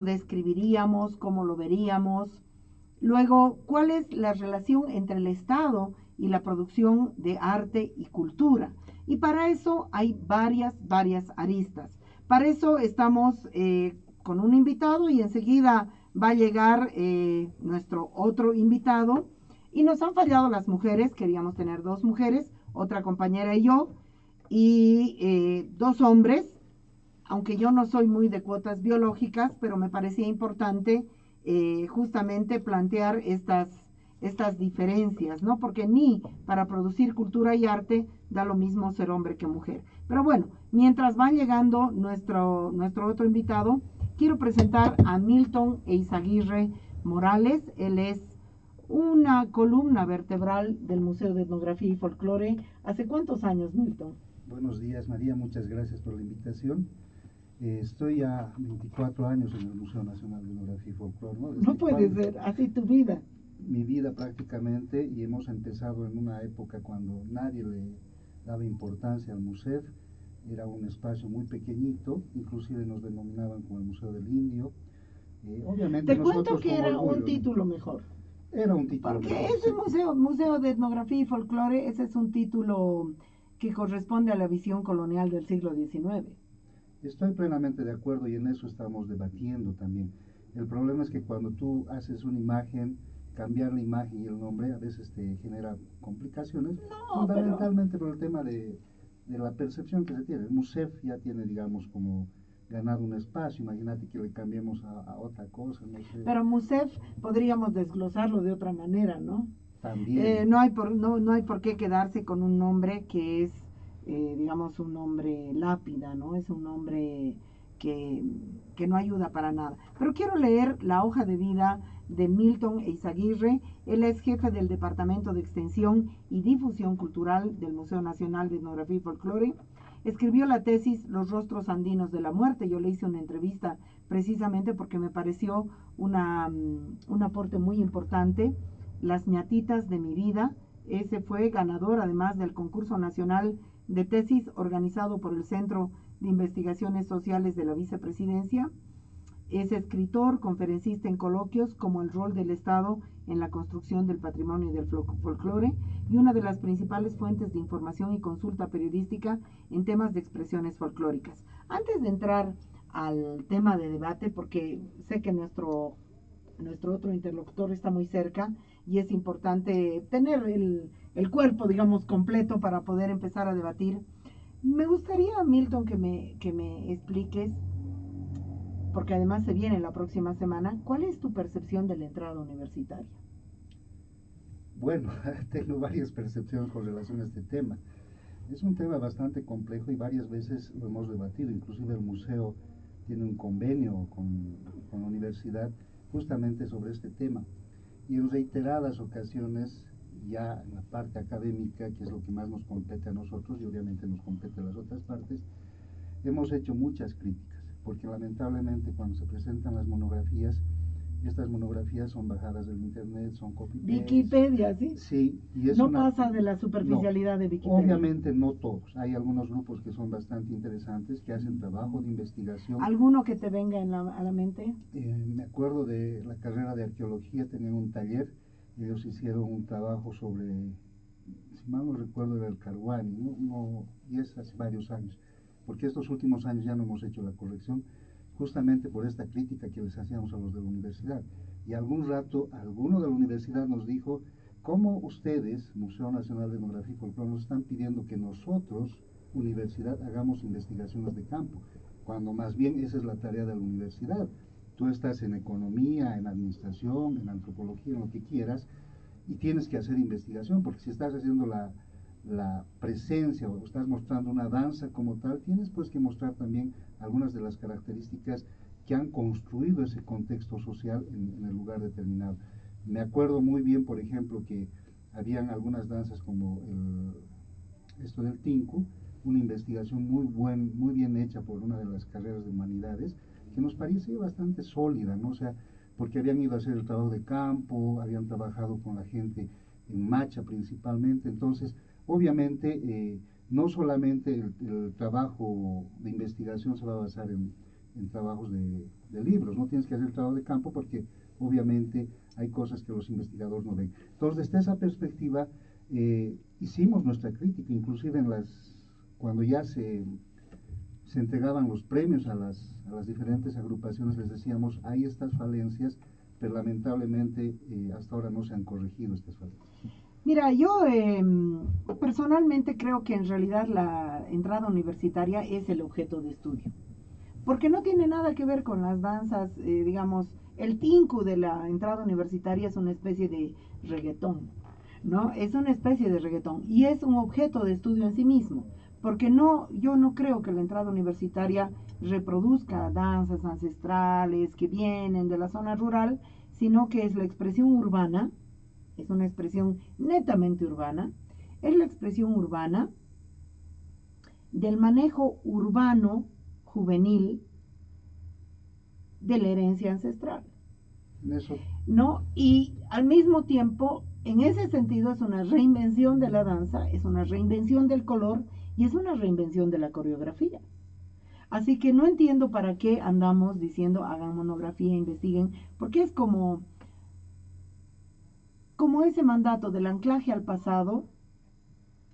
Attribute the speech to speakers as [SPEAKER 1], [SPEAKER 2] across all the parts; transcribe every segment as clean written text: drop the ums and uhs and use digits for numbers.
[SPEAKER 1] describiríamos, cómo lo veríamos. Luego, ¿cuál es la relación entre el Estado y la producción de arte y cultura? Y para eso hay varias aristas. Para eso estamos con un invitado y enseguida va a llegar nuestro otro invitado. Y nos han fallado las mujeres, queríamos tener dos mujeres, otra compañera y yo, y dos hombres, aunque yo no soy muy de cuotas biológicas, pero me parecía importante justamente plantear estas diferencias, ¿no? Porque ni para producir cultura y arte da lo mismo ser hombre que mujer. Pero bueno, mientras van llegando nuestro otro invitado, quiero presentar a Milton Eizaguirre Morales. Él es una columna vertebral del Museo de Etnografía y Folclore. ¿Hace cuántos años, Milton?
[SPEAKER 2] Buenos días, María, muchas gracias por la invitación. Estoy a 24 años en el Museo Nacional de Etnografía y Folclore, ¿no?
[SPEAKER 1] No puede ser, así tu vida.
[SPEAKER 2] Mi vida prácticamente, y hemos empezado en una época cuando nadie le daba importancia al museo. Era un espacio muy pequeñito, inclusive nos denominaban como el Museo del Indio.
[SPEAKER 1] Obviamente te cuento que era orgullo, un título, ¿no? Mejor.
[SPEAKER 2] Era un título
[SPEAKER 1] porque
[SPEAKER 2] mejor.
[SPEAKER 1] Ese museo de Etnografía y Folclore, ese es un título que corresponde a la visión colonial del siglo XIX.
[SPEAKER 2] Estoy plenamente de acuerdo y en eso estamos debatiendo también. El problema es que cuando tú haces una imagen, cambiar la imagen y el nombre a veces te genera complicaciones, fundamentalmente por el tema de la percepción que se tiene. El museo ya tiene, digamos, como ganado un espacio, imagínate que le cambiemos a otra cosa, no sé.
[SPEAKER 1] Pero MUSEF podríamos desglosarlo de otra manera, ¿no?
[SPEAKER 2] También.
[SPEAKER 1] No hay por qué quedarse con un nombre que es, digamos, un nombre lápida, ¿no? Es un nombre que, que no ayuda para nada. Pero quiero leer la hoja de vida de Milton Eizaguirre. Él es jefe del Departamento de Extensión y Difusión Cultural del Museo Nacional de Etnografía y Folclore. Escribió la tesis Los rostros andinos de la muerte. Yo le hice una entrevista precisamente porque me pareció un aporte muy importante. Las ñatitas de mi vida. Ese fue ganador además del concurso nacional de tesis organizado por el Centro de Investigaciones Sociales de la Vicepresidencia. Es escritor, conferencista en coloquios como el rol del Estado en la construcción del patrimonio y del folclore y una de las principales fuentes de información y consulta periodística en temas de expresiones folclóricas. Antes de entrar al tema de debate, porque sé que nuestro otro interlocutor está muy cerca y es importante tener el cuerpo, digamos, completo para poder empezar a debatir. Me gustaría, Milton, que me expliques, porque además se viene la próxima semana, ¿cuál es tu percepción de la entrada universitaria?
[SPEAKER 2] Bueno, tengo varias percepciones con relación a este tema. Es un tema bastante complejo y varias veces lo hemos debatido, inclusive el museo tiene un convenio con la universidad justamente sobre este tema. Y en reiteradas ocasiones, ya en la parte académica, que es lo que más nos compete a nosotros y obviamente nos compete a las otras partes, hemos hecho muchas críticas, porque lamentablemente cuando se presentan las monografías, estas monografías son bajadas del internet, son copy-paste.
[SPEAKER 1] Wikipedia, ¿sí?
[SPEAKER 2] Sí. Y
[SPEAKER 1] no pasa de la superficialidad de Wikipedia.
[SPEAKER 2] Obviamente no todos. Hay algunos grupos que son bastante interesantes, que hacen trabajo de investigación.
[SPEAKER 1] ¿Alguno que te venga a la mente?
[SPEAKER 2] Me acuerdo de la carrera de arqueología, tenían un taller, ellos hicieron un trabajo sobre, si mal no recuerdo, era el Caruani, y es hace varios años, porque estos últimos años ya no hemos hecho la corrección, justamente por esta crítica que les hacíamos a los de la universidad. Y algún rato, alguno de la universidad nos dijo, ¿cómo ustedes, Museo Nacional de Etnografía y Folclore, nos están pidiendo que nosotros, universidad, hagamos investigaciones de campo? Cuando más bien esa es la tarea de la universidad. Tú estás en economía, en administración, en antropología, en lo que quieras, y tienes que hacer investigación, porque si estás haciendo la presencia o estás mostrando una danza como tal, tienes pues que mostrar también algunas de las características que han construido ese contexto social en el lugar determinado. Me acuerdo muy bien, por ejemplo, que habían algunas danzas como esto del Tinku, una investigación muy bien hecha por una de las carreras de humanidades, que nos parecía bastante sólida, ¿no? O sea, porque habían ido a hacer el trabajo de campo, habían trabajado con la gente en Macha principalmente, entonces, obviamente, no solamente el trabajo de investigación se va a basar en trabajos de libros, no tienes que hacer trabajo de campo porque obviamente hay cosas que los investigadores no ven. Entonces, desde esa perspectiva, hicimos nuestra crítica, inclusive cuando ya se entregaban los premios a las diferentes agrupaciones, les decíamos, hay estas falencias, pero lamentablemente hasta ahora no se han corregido estas falencias.
[SPEAKER 1] Mira, yo personalmente creo que en realidad la entrada universitaria es el objeto de estudio, porque no tiene nada que ver con las danzas, digamos, el tinku de la entrada universitaria es una especie de reggaetón, ¿no? Es una especie de reggaetón y es un objeto de estudio en sí mismo, porque yo no creo que la entrada universitaria reproduzca danzas ancestrales que vienen de la zona rural, sino que es la expresión urbana, es una expresión netamente urbana, es la expresión urbana del manejo urbano juvenil de la herencia ancestral.
[SPEAKER 2] Eso.
[SPEAKER 1] ¿No? Y al mismo tiempo, en ese sentido, es una reinvención de la danza, es una reinvención del color y es una reinvención de la coreografía. Así que no entiendo para qué andamos diciendo hagan monografía, investiguen, porque es como ese mandato del anclaje al pasado,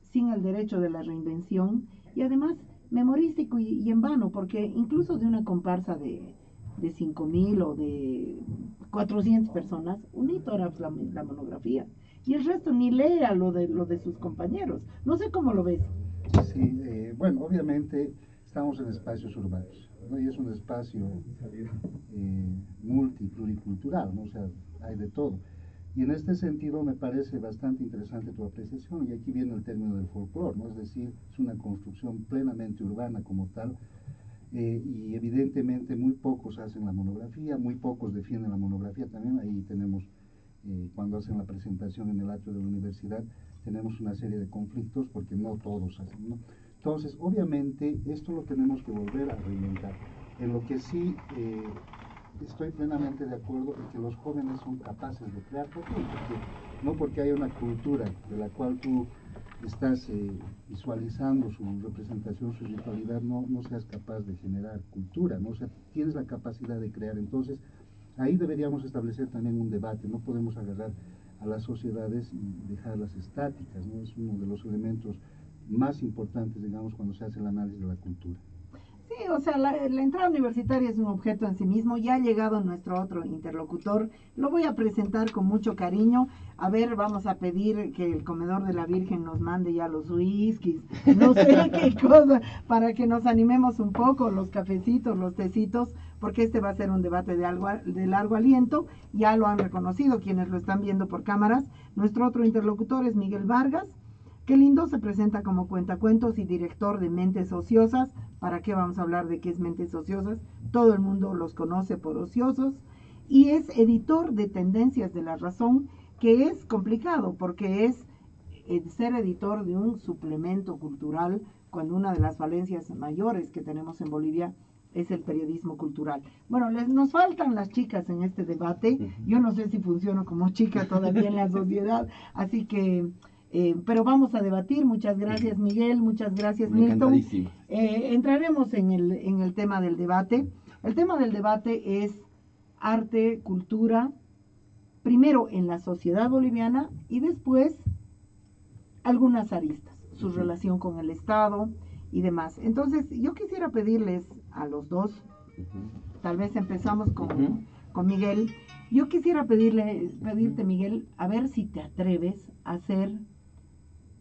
[SPEAKER 1] sin el derecho de la reinvención, y además memorístico y en vano, porque incluso de una comparsa de 5.000 o de 400 personas, un hito era la monografía, y el resto ni lea lo de sus compañeros. No sé cómo lo ves.
[SPEAKER 2] Sí, bueno, obviamente estamos en espacios urbanos, ¿no? Y es un espacio multipluricultural, ¿no? O sea, hay de todo. Y en este sentido me parece bastante interesante tu apreciación, y aquí viene el término del folclore, ¿no? Es decir, es una construcción plenamente urbana como tal, y evidentemente muy pocos hacen la monografía, muy pocos defienden la monografía también. Ahí tenemos, cuando hacen la presentación en el atrio de la universidad, tenemos una serie de conflictos porque no todos hacen, ¿no? Entonces, obviamente, esto lo tenemos que volver a reinventar. En lo que sí estoy plenamente de acuerdo en que los jóvenes son capaces de crear porque no porque haya una cultura de la cual tú estás visualizando su representación, su ritualidad, no seas capaz de generar cultura, ¿no? O sea, tienes la capacidad de crear. Entonces, ahí deberíamos establecer también un debate. No podemos agarrar a las sociedades y dejarlas estáticas, ¿no? Es uno de los elementos más importantes, digamos, cuando se hace el análisis de la cultura.
[SPEAKER 1] Sí, o sea, la entrada universitaria es un objeto en sí mismo. Ya ha llegado nuestro otro interlocutor. Lo voy a presentar con mucho cariño. A ver, vamos a pedir que el comedor de la Virgen nos mande ya los whiskies, no sé qué cosa, para que nos animemos un poco, los cafecitos, los tecitos, porque este va a ser un debate de largo aliento. Ya lo han reconocido quienes lo están viendo por cámaras. Nuestro otro interlocutor es Miguel Vargas. Qué lindo, se presenta como cuentacuentos y director de Mentes Ociosas. ¿Para qué vamos a hablar de qué es Mentes Ociosas? Todo el mundo los conoce por ociosos. Y es editor de Tendencias de la Razón, que es complicado porque es ser editor de un suplemento cultural cuando una de las falencias mayores que tenemos en Bolivia es el periodismo cultural. Bueno, nos faltan las chicas en este debate. Yo no sé si funciono como chica todavía en la sociedad, así que... pero vamos a debatir. Muchas gracias, Miguel, muchas gracias, Milton. Entraremos en el tema del debate. El tema del debate es arte, cultura, primero en la sociedad boliviana y después algunas aristas, su relación con el Estado y demás. Entonces, yo quisiera pedirles a los dos, tal vez empezamos con Miguel. Yo quisiera pedirte, Miguel, a ver si te atreves a hacer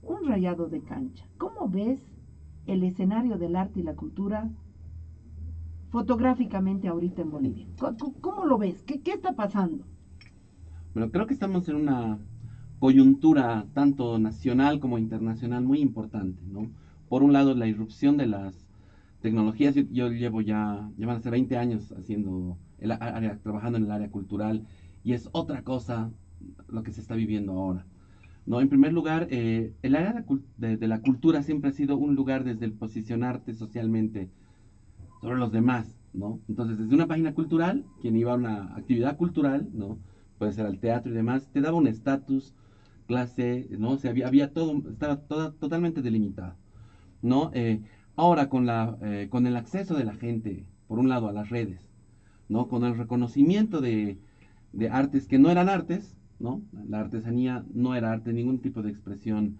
[SPEAKER 1] un rayado de cancha. ¿Cómo ves el escenario del arte y la cultura fotográficamente ahorita en Bolivia? ¿Cómo lo ves? ¿Qué está pasando?
[SPEAKER 3] Bueno, creo que estamos en una coyuntura tanto nacional como internacional muy importante, ¿no? Por un lado, la irrupción de las tecnologías. Yo llevo ya van a ser 20 años trabajando en el área cultural, y es otra cosa lo que se está viviendo ahora. No, en primer lugar, el área de la cultura siempre ha sido un lugar desde el posicionarte socialmente sobre los demás, ¿no? Entonces, desde una página cultural, quien iba a una actividad cultural, ¿no? Puede ser al teatro y demás, te daba un estatus, clase, ¿no? O sea, había todo, estaba totalmente delimitado, ¿no? Ahora, con el acceso de la gente, por un lado, a las redes, ¿no? Con el reconocimiento de artes que no eran artes, ¿no? La artesanía no era arte, ningún tipo de expresión,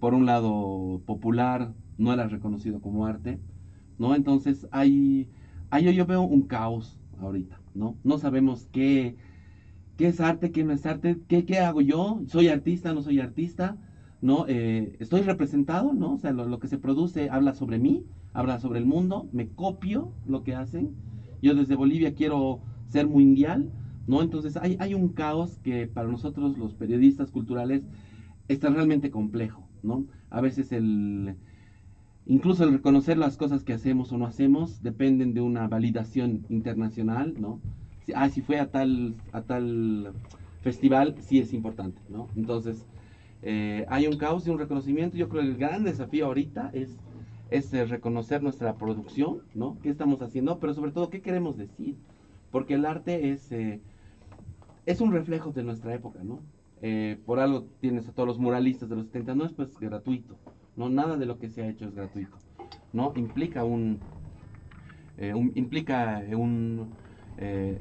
[SPEAKER 3] por un lado popular, no era reconocido como arte, ¿no? Entonces hay yo veo un caos ahorita, ¿no? No sabemos qué es arte, qué no es arte, qué hago yo, soy artista, no soy artista, ¿no? Estoy representado, ¿no? O sea, lo que se produce habla sobre mí, habla sobre el mundo, me copio lo que hacen. Yo desde Bolivia quiero ser mundial, ¿no? Entonces hay un caos que para nosotros los periodistas culturales está realmente complejo, ¿no? A veces incluso el reconocer las cosas que hacemos o no hacemos dependen de una validación internacional, ¿no? Si fue a tal festival, sí es importante, ¿no? Entonces, hay un caos y un reconocimiento. Yo creo que el gran desafío ahorita es reconocer nuestra producción, ¿no? ¿Qué estamos haciendo? Pero sobre todo, ¿qué queremos decir? Porque el arte es un reflejo de nuestra época, ¿no? Por algo tienes a todos los muralistas de los 70, no es pues gratuito, no, nada de lo que se ha hecho es gratuito, ¿no? Implica un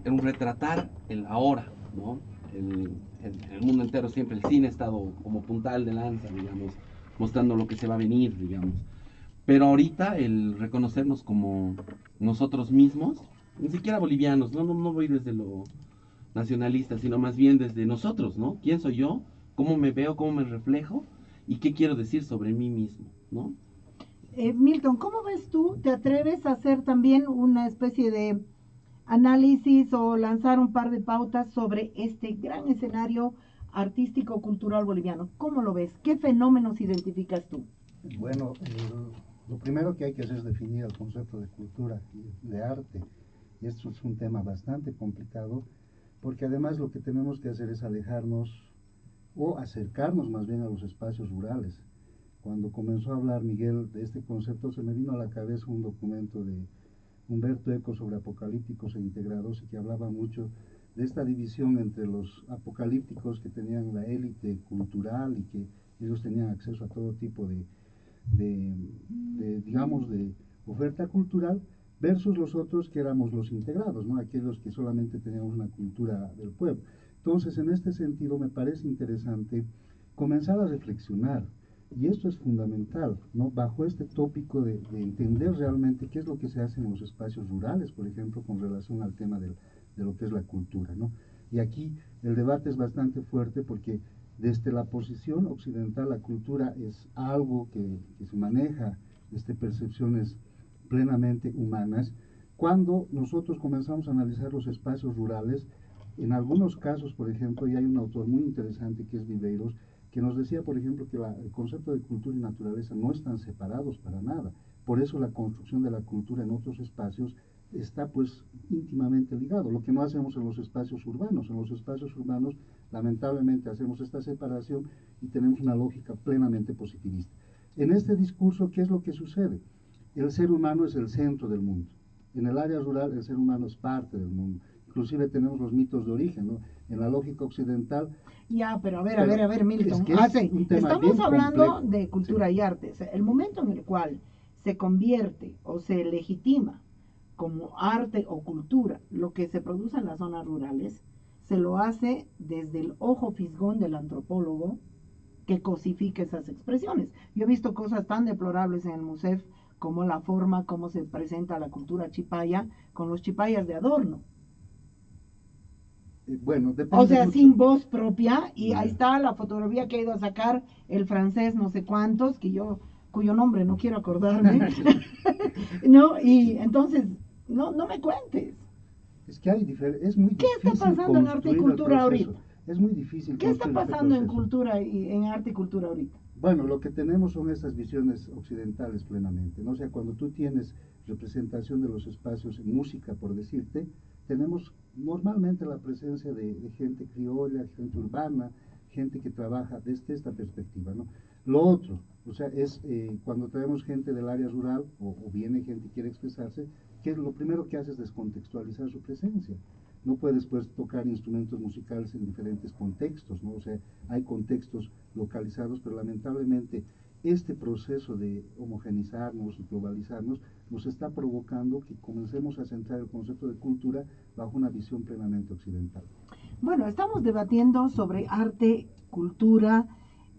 [SPEAKER 3] retratar el ahora, ¿no? El mundo entero siempre, el cine ha estado como puntal de lanza, digamos, mostrando lo que se va a venir, digamos. Pero ahorita el reconocernos como nosotros mismos, ni siquiera bolivianos, no voy desde lo nacionalista, sino más bien desde nosotros, ¿no? ¿Quién soy yo? ¿Cómo me veo? ¿Cómo me reflejo? ¿Y qué quiero decir sobre mí mismo? ¿No?
[SPEAKER 1] Milton, ¿cómo ves tú? ¿Te atreves a hacer también una especie de análisis o lanzar un par de pautas sobre este gran escenario artístico cultural boliviano? ¿Cómo lo ves? ¿Qué fenómenos identificas tú?
[SPEAKER 2] Bueno, lo primero que hay que hacer es definir el concepto de cultura y de arte. Y esto es un tema bastante complicado, porque además lo que tenemos que hacer es alejarnos o acercarnos más bien a los espacios rurales. Cuando comenzó a hablar Miguel de este concepto, se me vino a la cabeza un documento de Humberto Eco sobre apocalípticos e integrados, y que hablaba mucho de esta división entre los apocalípticos, que tenían la élite cultural y que ellos tenían acceso a todo tipo digamos, de oferta cultural, versus los otros que éramos los integrados, ¿no? Aquellos que solamente teníamos una cultura del pueblo. Entonces, en este sentido, me parece interesante comenzar a reflexionar, y esto es fundamental, ¿no? Bajo este tópico de entender realmente qué es lo que se hace en los espacios rurales, por ejemplo, con relación al tema de lo que es la cultura, ¿no? Y aquí el debate es bastante fuerte, porque desde la posición occidental la cultura es algo que se maneja desde percepciones plenamente humanas. Cuando nosotros comenzamos a analizar los espacios rurales, en algunos casos, por ejemplo, y hay un autor muy interesante que es Viveiros, que nos decía, por ejemplo, que el concepto de cultura y naturaleza no están separados para nada. Por eso la construcción de la cultura en otros espacios está pues íntimamente ligado, lo que no hacemos en los espacios urbanos. En los espacios urbanos lamentablemente hacemos esta separación y tenemos una lógica plenamente positivista. En este discurso, ¿qué es lo que sucede? El ser humano es el centro del mundo. En el área rural el ser humano es parte del mundo. Inclusive tenemos los mitos de origen, ¿no? En la lógica occidental.
[SPEAKER 1] Ya, pero a ver, Milton. Estamos hablando de cultura y artes. El momento en el cual se convierte o se legitima como arte o cultura lo que se produce en las zonas rurales, se lo hace desde el ojo fisgón del antropólogo que cosifica esas expresiones. Yo he visto cosas tan deplorables en el MUSEF como la forma como se presenta la cultura chipaya con los chipayas de adorno.
[SPEAKER 2] Bueno,
[SPEAKER 1] o sea,
[SPEAKER 2] mucho.
[SPEAKER 1] Sin voz propia, y ahí está la fotografía que ha ido a sacar el francés no sé cuántos, cuyo nombre no quiero acordarme, ¿no? Y entonces, no me cuentes.
[SPEAKER 2] Es que es muy
[SPEAKER 1] ¿Qué
[SPEAKER 2] difícil
[SPEAKER 1] está pasando en arte y cultura ahorita?
[SPEAKER 2] Es muy difícil.
[SPEAKER 1] ¿Qué está pasando en cultura y en arte y cultura ahorita?
[SPEAKER 2] Bueno, lo que tenemos son estas visiones occidentales plenamente, ¿no? O sea, cuando tú tienes representación de los espacios en música, por decirte, tenemos normalmente la presencia de gente criolla, gente urbana, gente que trabaja desde esta perspectiva, ¿no? Lo otro, o sea, es cuando tenemos gente del área rural o viene gente que quiere expresarse, que lo primero que hace es descontextualizar su presencia. No puedes pues tocar instrumentos musicales en diferentes contextos, ¿no? O sea, hay contextos localizados, pero lamentablemente este proceso de homogenizarnos y globalizarnos nos está provocando que comencemos a centrar el concepto de cultura bajo una visión plenamente occidental.
[SPEAKER 1] Bueno, estamos debatiendo sobre arte, cultura,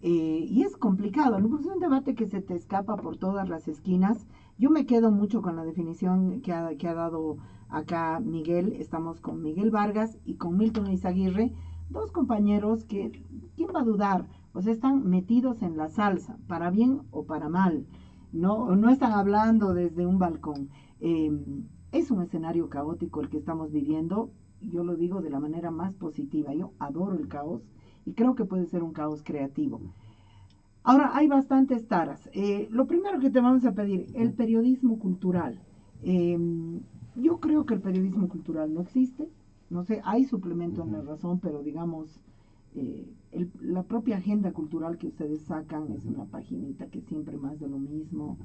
[SPEAKER 1] y es complicado, ¿no? Porque es un debate que se te escapa por todas las esquinas. Yo me quedo mucho con la definición que ha dado acá Miguel. Estamos con Miguel Vargas y con Milton Eizaguirre, dos compañeros que, ¿quién va a dudar? O sea, están metidos en la salsa, para bien o para mal. No están hablando desde un balcón. Es un escenario caótico el que estamos viviendo. Yo lo digo de la manera más positiva. Yo adoro el caos y creo que puede ser un caos creativo. Ahora, hay bastantes taras. Lo primero que te vamos a pedir, el periodismo cultural. Eh, yo creo que el periodismo cultural no existe. No sé, hay suplemento en La Razón, pero digamos, la propia agenda cultural que ustedes sacan es una paginita que siempre más de lo mismo.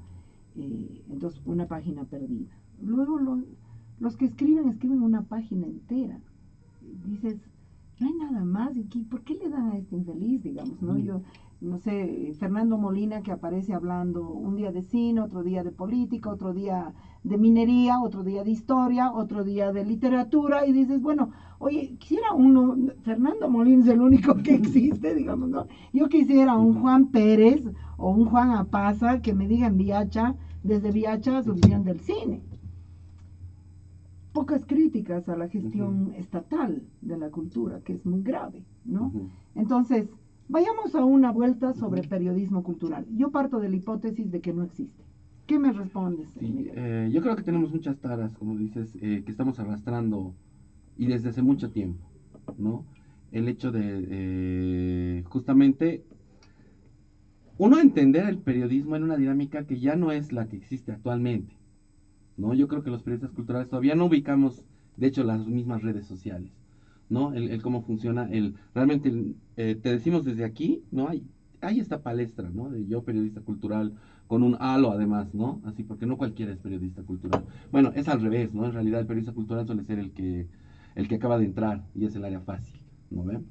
[SPEAKER 1] Entonces, una página perdida. Luego, los que escriben una página entera. Dices, no hay nada más. ¿Y por qué le dan a este infeliz, digamos? ¿No? Yo, no sé, Fernando Molina, que aparece hablando un día de cine, otro día de política, otro día de minería, otro día de historia, otro día de literatura, y dices, bueno, oye, quisiera uno, Fernando Molina es el único que existe, digamos, ¿no? Yo quisiera un Juan Pérez o un Juan Apaza que me diga en Viacha, desde Viacha, su visión del cine. Pocas críticas a la gestión estatal de la cultura, que es muy grave, ¿no? Entonces, vayamos a una vuelta sobre periodismo cultural. Yo parto de la hipótesis de que no existe. ¿Qué me respondes?
[SPEAKER 3] Sí, yo creo que tenemos muchas taras, como dices, que estamos arrastrando y desde hace mucho tiempo, ¿no? El hecho de justamente uno entender el periodismo en una dinámica que ya no es la que existe actualmente, ¿no? Yo creo que los periodistas culturales todavía no ubicamos, de hecho, las mismas redes sociales, ¿no? El cómo funciona, realmente te decimos desde aquí, ¿no? Hay esta palestra, ¿no? De yo periodista cultural, con un halo además, ¿no? Así, porque no cualquiera es periodista cultural. Bueno, es al revés, ¿no? En realidad el periodista cultural suele ser el que acaba de entrar y es el área fácil, ¿no ven?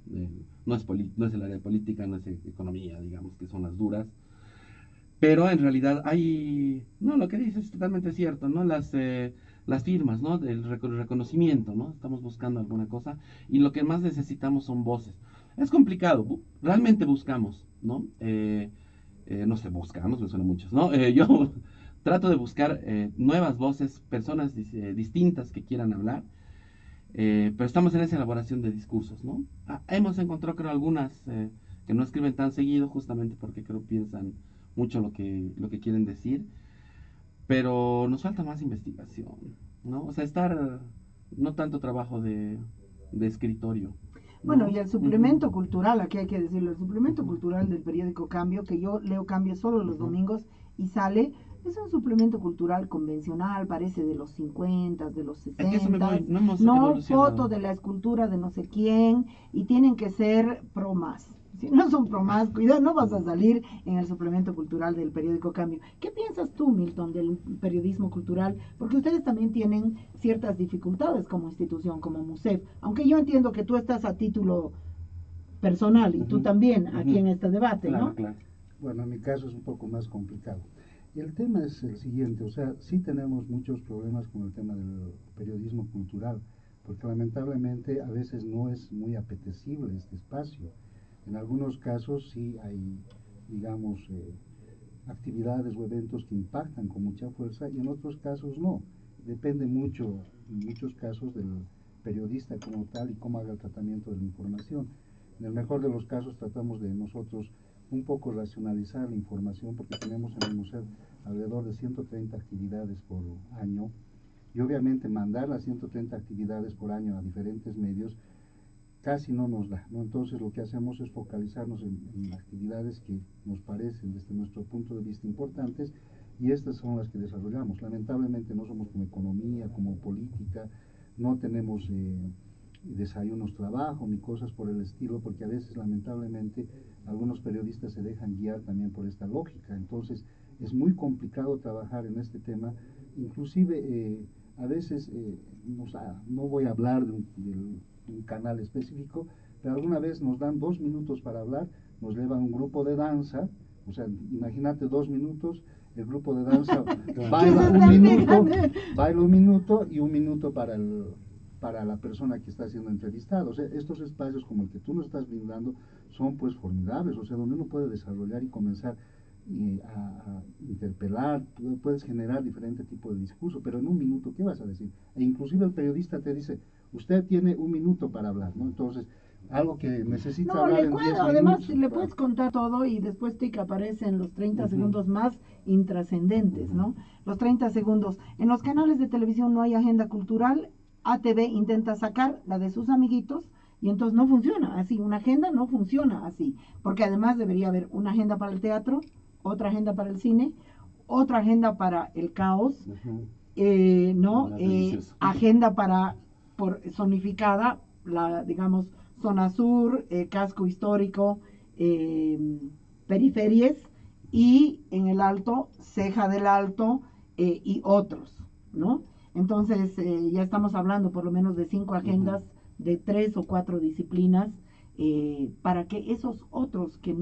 [SPEAKER 3] No es el área de política, no es economía, digamos, que son las duras, pero en realidad hay, no, lo que dices es totalmente cierto, ¿no? Las firmas, ¿no? Del reconocimiento, ¿no? Estamos buscando alguna cosa y lo que más necesitamos son voces. Es complicado, realmente buscamos, ¿no? No sé, buscamos, me suena muchos, ¿no? Yo trato de buscar nuevas voces, personas distintas que quieran hablar, pero estamos en esa elaboración de discursos, ¿no? Hemos encontrado, creo, algunas que no escriben tan seguido, justamente porque creo piensan mucho lo que quieren decir, pero nos falta más investigación, ¿no? O sea, no tanto trabajo de escritorio,
[SPEAKER 1] Bueno,
[SPEAKER 3] ¿no?
[SPEAKER 1] y el suplemento cultural, aquí hay que decirlo, el suplemento cultural del periódico Cambio, que yo leo Cambio solo los domingos y sale, es un suplemento cultural convencional, parece de los 50, de los
[SPEAKER 3] Es que eso me
[SPEAKER 1] 60,
[SPEAKER 3] voy, no hemos
[SPEAKER 1] no
[SPEAKER 3] evolucionado.
[SPEAKER 1] foto de la escultura de no sé quién, y tienen que ser pro más. Si no son pro más, cuidado, no vas a salir en el suplemento cultural del periódico Cambio. ¿Qué piensas tú, Milton, del periodismo cultural? Porque ustedes también tienen ciertas dificultades como institución, como MUSEF, aunque yo entiendo que tú estás a título personal y tú también aquí en este debate,
[SPEAKER 3] Claro,
[SPEAKER 1] ¿no?
[SPEAKER 3] claro.
[SPEAKER 2] Bueno, en mi caso es un poco más complicado. Y el tema es el siguiente, o sea, sí tenemos muchos problemas con el tema del periodismo cultural, porque lamentablemente a veces no es muy apetecible este espacio. En algunos casos sí hay, digamos, actividades o eventos que impactan con mucha fuerza y en otros casos no. Depende mucho, en muchos casos, del periodista como tal y cómo haga el tratamiento de la información. En el mejor de los casos tratamos de nosotros un poco racionalizar la información porque tenemos en el museo alrededor de 130 actividades por año y obviamente mandar las 130 actividades por año a diferentes medios casi no nos da, ¿no? Entonces lo que hacemos es focalizarnos en actividades que nos parecen desde nuestro punto de vista importantes y estas son las que desarrollamos. Lamentablemente no somos como economía, como política, no tenemos desayunos trabajo ni cosas por el estilo, porque a veces lamentablemente algunos periodistas se dejan guiar también por esta lógica. Entonces es muy complicado trabajar en este tema, inclusive a veces, no voy a hablar de un canal específico, pero alguna vez nos dan 2 minutos para hablar, nos llevan un grupo de danza O sea, imagínate 2 minutos, el grupo de danza
[SPEAKER 1] baila
[SPEAKER 2] baila 1 minuto y 1 minuto para la persona que está siendo entrevistada. O sea, estos espacios como el que tú nos estás brindando son pues formidables, o sea, donde uno puede desarrollar y comenzar a interpelar, puedes generar diferente tipo de discurso, pero en 1 minuto, ¿qué vas a decir? E inclusive el periodista te dice, usted tiene 1 minuto para hablar, ¿no? Entonces, algo que necesita
[SPEAKER 1] No,
[SPEAKER 2] hablar
[SPEAKER 1] le
[SPEAKER 2] en 10
[SPEAKER 1] cuento, además
[SPEAKER 2] minutos.
[SPEAKER 1] le puedes contar todo y después te aparecen los 30
[SPEAKER 2] Ujú.
[SPEAKER 1] segundos más intrascendentes, ¿no? Los 30 segundos. En los canales de televisión no hay agenda cultural, ATV intenta sacar la de sus amiguitos y entonces no funciona así, una agenda no funciona así, porque además debería haber una agenda para el teatro, otra agenda para el cine, otra agenda para el caos,
[SPEAKER 2] Ujú.
[SPEAKER 1] ¿no?
[SPEAKER 3] Delicioso.
[SPEAKER 1] Agenda para, por zonificada, la, digamos, zona sur, casco histórico, periferias, y en el alto, ceja del alto, y otros, ¿no? Entonces, ya estamos hablando por lo menos de 5 agendas, de 3 o 4 disciplinas, para que esos otros que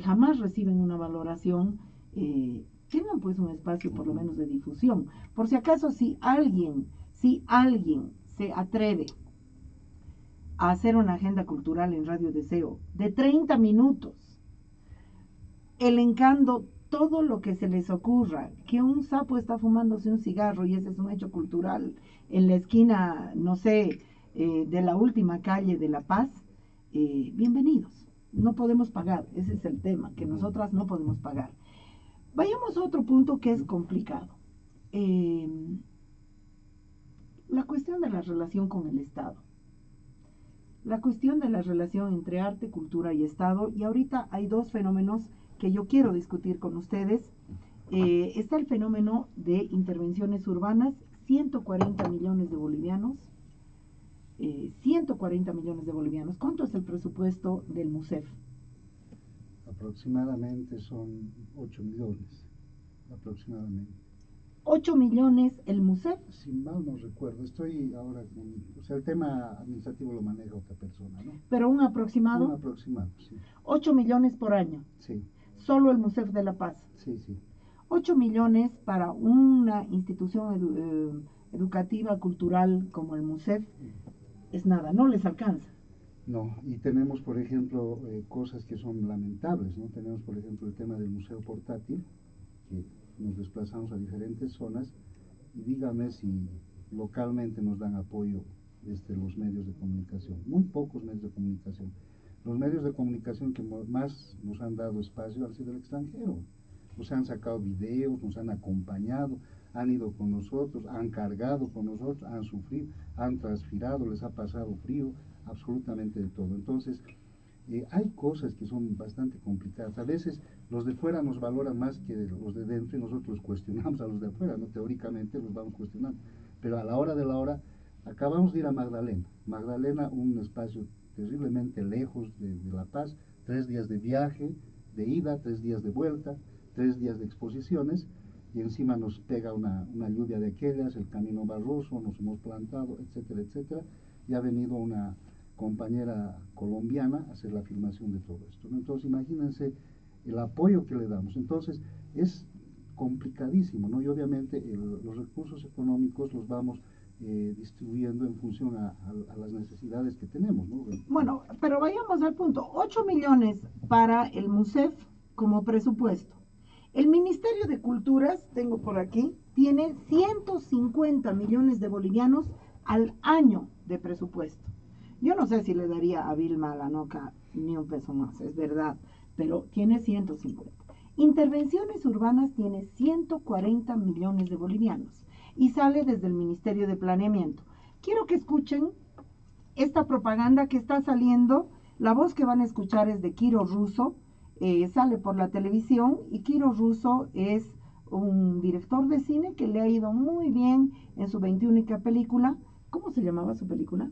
[SPEAKER 1] jamás reciben una valoración, tengan pues un espacio por lo menos de difusión. Por si acaso, si alguien se atreve a hacer una agenda cultural en Radio Deseo de 30 minutos, elencando todo lo que se les ocurra, que un sapo está fumándose un cigarro y ese es un hecho cultural en la esquina, no sé, de la última calle de La Paz, bienvenidos. No podemos pagar, ese es el tema, que nosotras no podemos pagar. Vayamos a otro punto que es complicado. La cuestión de la relación con el Estado. La cuestión de la relación entre arte, cultura y Estado. Y ahorita hay dos fenómenos que yo quiero discutir con ustedes. Está el fenómeno de intervenciones urbanas, 140 millones de bolivianos. 140 millones de bolivianos. ¿Cuánto es el presupuesto del MUSEF?
[SPEAKER 2] Aproximadamente son 8 millones, aproximadamente.
[SPEAKER 1] 8 millones el MUSEF.
[SPEAKER 2] Si mal no recuerdo, estoy ahora o sea, el tema administrativo lo maneja otra persona, ¿no?
[SPEAKER 1] Pero un aproximado.
[SPEAKER 2] Un aproximado, sí.
[SPEAKER 1] 8 millones por año.
[SPEAKER 2] Sí.
[SPEAKER 1] Solo el MUSEF de La Paz.
[SPEAKER 2] Sí, sí.
[SPEAKER 1] 8 millones para una institución educativa, cultural como el MUSEF, es nada, no les alcanza.
[SPEAKER 2] No, y tenemos, por ejemplo, cosas que son lamentables, ¿no? Tenemos, por ejemplo, el tema del museo portátil, que nos desplazamos a diferentes zonas, y dígame si localmente nos dan apoyo desde los medios de comunicación. Muy pocos medios de comunicación. Los medios de comunicación que más nos han dado espacio han sido el extranjero. Nos han sacado videos, nos han acompañado, han ido con nosotros, han cargado con nosotros, han sufrido, han transpirado, les ha pasado frío, absolutamente de todo. Entonces, hay cosas que son bastante complicadas. A veces los de fuera nos valoran más que los de dentro y nosotros cuestionamos a los de afuera, ¿no? Teóricamente los vamos cuestionando. Pero a la hora de la hora, acabamos de ir a Magdalena. Magdalena, un espacio terriblemente lejos de La Paz, 3 días de viaje, de ida, 3 días de vuelta, 3 días de exposiciones, y encima nos pega una lluvia de aquellas, el camino barroso, nos hemos plantado, etcétera, etcétera, y ha venido una compañera colombiana a hacer la filmación de todo esto, ¿no? Entonces imagínense el apoyo que le damos. Entonces es complicadísimo, ¿no? Y obviamente los recursos económicos los vamos distribuyendo en función a las necesidades que tenemos, ¿no?
[SPEAKER 1] Bueno, pero vayamos al punto. 8 millones para el MUSEF como presupuesto. El Ministerio de Culturas, tengo por aquí, tiene 150 millones de bolivianos al año de presupuesto. Yo no sé si le daría a Vilma Lanoca ni un peso más, es verdad, pero tiene 150. Intervenciones urbanas tiene 140 millones de bolivianos y sale desde el Ministerio de Planeamiento. Quiero que escuchen esta propaganda que está saliendo. La voz que van a escuchar es de Kiro Russo, sale por la televisión, y Kiro Russo es un director de cine que le ha ido muy bien en su 21ª película. ¿Cómo se llamaba su película?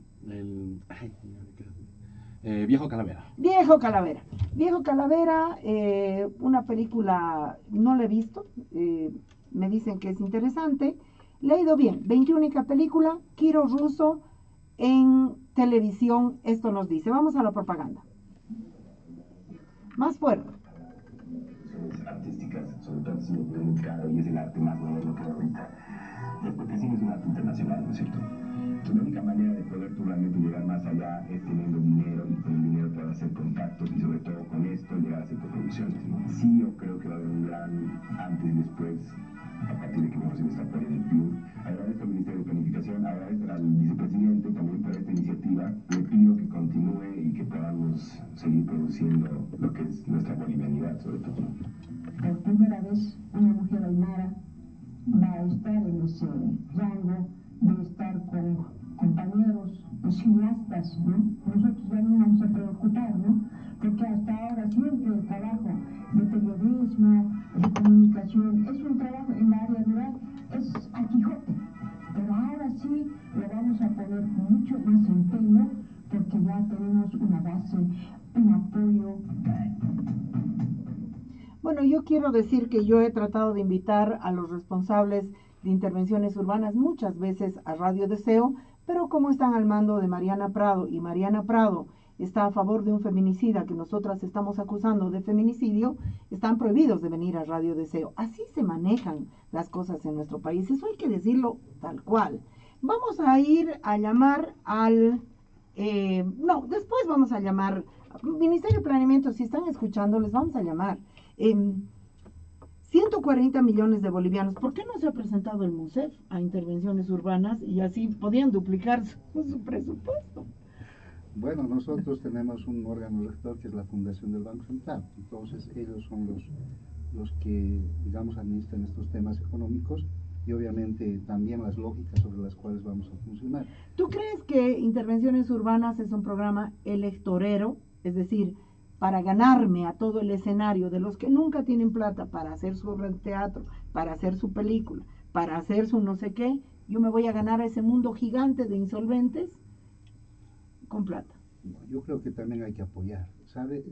[SPEAKER 3] Viejo Calavera.
[SPEAKER 1] Viejo Calavera. Viejo Calavera, una película, no la he visto, me dicen que es interesante, le ha ido bien. 21ª película, Kiro Russo en televisión, esto nos dice. Vamos a la propaganda. Más fuerte.
[SPEAKER 4] Artísticas, sobre todo el cine publicado, y es el arte más moderno que ahorita. Porque el cine es un arte internacional, ¿no es cierto? Entonces, la única manera de poder tú realmente llegar más allá es teniendo dinero, y con el dinero poder hacer contactos, y sobre todo con esto llegar a hacer coproducciones, ¿no? Sí, yo creo que va a haber un gran antes y después a partir de que vamos a estar por el PIB. Agradezco al Ministerio de Planificación, agradezco al vicepresidente también por esta iniciativa. Le pido que continúe y que podamos seguir produciendo lo que es nuestra bolivianidad, sobre todo.
[SPEAKER 5] Por primera vez, una mujer aymara va a estar en ese rango de estar con compañeros cineastas, ¿no? Nosotros ya no vamos a preocupar, ¿no? Porque hasta ahora siempre el trabajo de periodismo, de comunicación, es un trabajo en la área rural, es a Quijote. Pero ahora sí lo vamos a poner con mucho más empeño porque ya tenemos una base, un apoyo.
[SPEAKER 1] Bueno, yo quiero decir que yo he tratado de invitar a los responsables de intervenciones urbanas muchas veces a Radio Deseo, pero como están al mando de Mariana Prado y Mariana Prado está a favor de un feminicida que nosotras estamos acusando de feminicidio, están prohibidos de venir a Radio Deseo. Así se manejan las cosas en nuestro país, eso hay que decirlo tal cual. Vamos a ir a llamar al... después vamos a llamar Ministerio de Planeamiento, si están escuchando, les vamos a llamar. 140 millones de bolivianos. ¿Por qué no se ha presentado el MUSEF a intervenciones urbanas y así podían duplicar su presupuesto?
[SPEAKER 2] Bueno, nosotros tenemos un órgano rector que es la Fundación del Banco Central. Entonces ellos son los que, digamos, administran estos temas económicos y obviamente también las lógicas sobre las cuales vamos a funcionar.
[SPEAKER 1] ¿Tú crees que Intervenciones Urbanas es un programa electorero? Es decir, para ganarme a todo el escenario de los que nunca tienen plata para hacer su obra de teatro, para hacer su película, para hacer su no sé qué, yo me voy a ganar a ese mundo gigante de insolventes con plata.
[SPEAKER 2] Yo creo que también hay que apoyar, ¿sabe?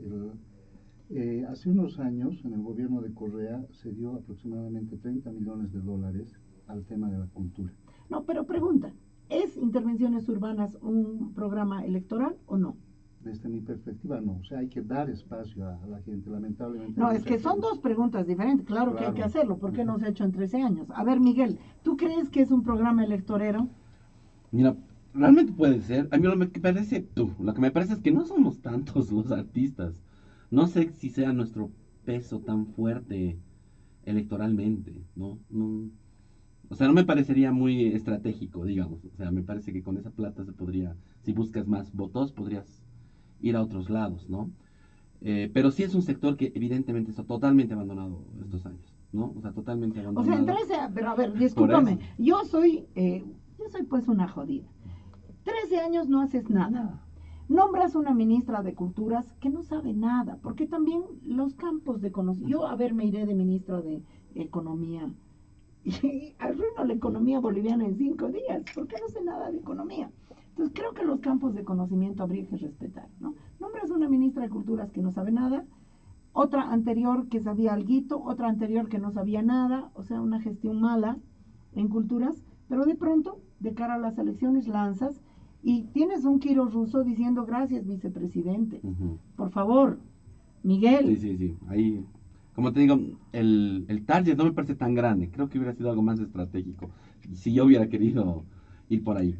[SPEAKER 2] Hace unos años en el gobierno de Correa se dio aproximadamente 30 millones de dólares al tema de la cultura.
[SPEAKER 1] No, pero pregunta, ¿es Intervenciones Urbanas un programa electoral o no?
[SPEAKER 2] Desde mi perspectiva, no. O sea, hay que dar espacio a la gente, lamentablemente.
[SPEAKER 1] No, es que son dos preguntas diferentes. Claro que hay que hacerlo. ¿Por qué no se ha hecho en 13 años? A ver, Miguel, ¿tú crees que es un programa electorero?
[SPEAKER 3] Mira, realmente puede ser. A mí lo que me parece es que no somos tantos los artistas. No sé si sea nuestro peso tan fuerte electoralmente, ¿no? O sea, no me parecería muy estratégico, digamos. O sea, me parece que con esa plata se podría, si buscas más votos, podrías ir a otros lados, ¿no? Pero sí es un sector que evidentemente está totalmente abandonado estos años, ¿no? O sea, totalmente abandonado.
[SPEAKER 1] O sea, en 13, pero a ver, discúlpame, yo soy pues una jodida. 13 años no haces nada. Nombras una ministra de Culturas que no sabe nada, porque también los campos de conocimiento... Yo, a ver, me iré de ministro de Economía y arruino la economía boliviana en 5 días, porque no sé nada de economía. Entonces creo que los campos de conocimiento habría que respetar, ¿no? Nombras una ministra de Culturas que no sabe nada, otra anterior que sabía alguito, otra anterior que no sabía nada, o sea, una gestión mala en culturas, pero de pronto, de cara a las elecciones, lanzas y tienes un Quiro ruso diciendo gracias, vicepresidente. Por favor, Miguel.
[SPEAKER 3] Sí. Ahí, como te digo, el target no me parece tan grande. Creo que hubiera sido algo más estratégico si yo hubiera querido ir por ahí.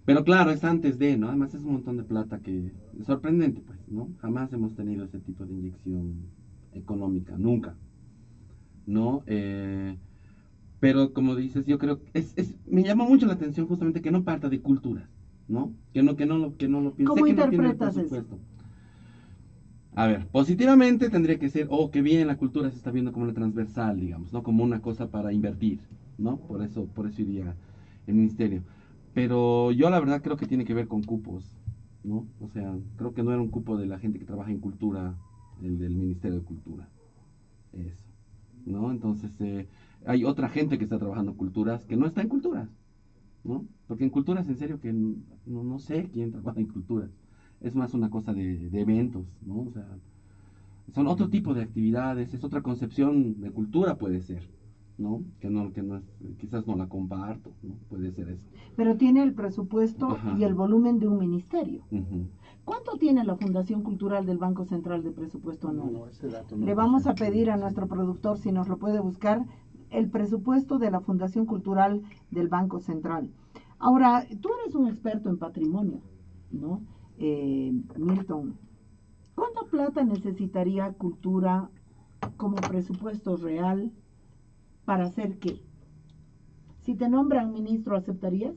[SPEAKER 3] Pero claro, es antes de, ¿no? Además es un montón de plata que es sorprendente, pues, ¿no? Jamás hemos tenido ese tipo de inyección económica, nunca, ¿no? Pero como dices, yo creo que me llama mucho la atención justamente que no parta de culturas, ¿no? Que no lo piense.
[SPEAKER 1] ¿Cómo
[SPEAKER 3] que
[SPEAKER 1] interpretas
[SPEAKER 3] no tiene eso? A ver, positivamente tendría que ser, qué bien, la cultura se está viendo como una transversal, digamos, ¿no? Como una cosa para invertir, ¿no? Por eso iría el ministerio. Pero yo la verdad creo que tiene que ver con cupos, ¿no? O sea, creo que no era un cupo de la gente que trabaja en cultura, el del Ministerio de Cultura. Eso, ¿no? Entonces, hay otra gente que está trabajando en culturas que no está en culturas, ¿no? Porque en culturas, en serio, que no sé quién trabaja en culturas. Es más una cosa de eventos, ¿no? O sea, son otro tipo de actividades, es otra concepción de cultura, puede ser, ¿no? Que no es, quizás no la comparto, ¿no? Puede ser eso.
[SPEAKER 1] Pero tiene el presupuesto y el volumen de un ministerio. ¿Cuánto tiene la Fundación Cultural del Banco Central de presupuesto anual?
[SPEAKER 2] No, ese dato no
[SPEAKER 1] Le
[SPEAKER 2] lo
[SPEAKER 1] vamos
[SPEAKER 2] sé.
[SPEAKER 1] a pedir a nuestro productor si nos lo puede buscar el presupuesto de la Fundación Cultural del Banco Central. Ahora, tú eres un experto en patrimonio, ¿no? Milton, ¿cuánta plata necesitaría cultura como presupuesto real para hacer qué? Si te nombran ministro, ¿aceptarías?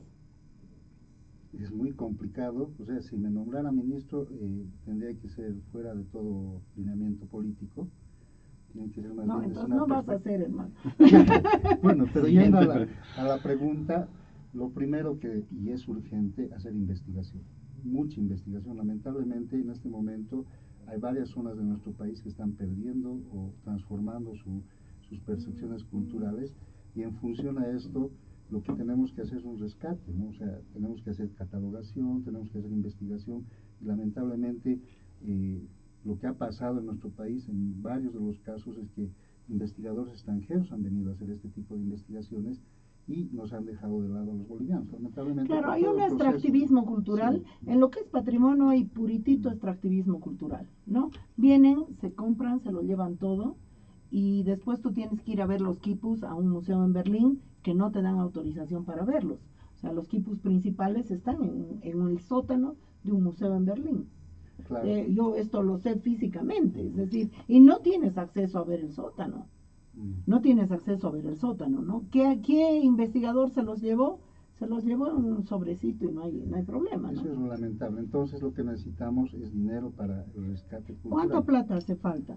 [SPEAKER 2] Es muy complicado, o sea, si me nombrara ministro, tendría que ser fuera de todo lineamiento político, tiene que ser más
[SPEAKER 1] No,
[SPEAKER 2] bien desde
[SPEAKER 1] entonces
[SPEAKER 2] una
[SPEAKER 1] no vas a
[SPEAKER 2] perspectiva.
[SPEAKER 1] hacer, hermano.
[SPEAKER 2] Bueno, pero
[SPEAKER 3] Siguiente
[SPEAKER 2] yendo
[SPEAKER 3] pre-
[SPEAKER 2] a la pregunta, lo primero que, y es urgente, hacer investigación, mucha investigación. Lamentablemente en este momento hay varias zonas de nuestro país que están perdiendo o transformando sus percepciones culturales, y en función a esto lo que tenemos que hacer es un rescate, ¿no? O sea, tenemos que hacer catalogación, tenemos que hacer investigación, y lamentablemente lo que ha pasado en nuestro país en varios de los casos es que investigadores extranjeros han venido a hacer este tipo de investigaciones y nos han dejado de lado a los bolivianos, lamentablemente.
[SPEAKER 1] Claro,
[SPEAKER 2] por
[SPEAKER 1] hay
[SPEAKER 2] todo
[SPEAKER 1] un
[SPEAKER 2] el proceso.
[SPEAKER 1] extractivismo cultural,
[SPEAKER 2] Sí.
[SPEAKER 1] en lo que es patrimonio hay puritito extractivismo cultural, ¿no? Vienen, se compran, se lo llevan todo y después tú tienes que ir a ver los quipus a un museo en Berlín que no te dan autorización para verlos. O sea, los quipus principales están en el sótano de un museo en Berlín.
[SPEAKER 2] Claro.
[SPEAKER 1] Yo esto lo sé físicamente, es decir, y no tienes acceso a ver el sótano. No tienes acceso a ver el sótano, ¿no? ¿Qué investigador se los llevó? Se los llevó en un sobrecito y no hay problema, ¿no?
[SPEAKER 2] Eso es lo lamentable. Entonces lo que necesitamos es dinero para el rescate cultural.
[SPEAKER 1] ¿Cuánta plata hace falta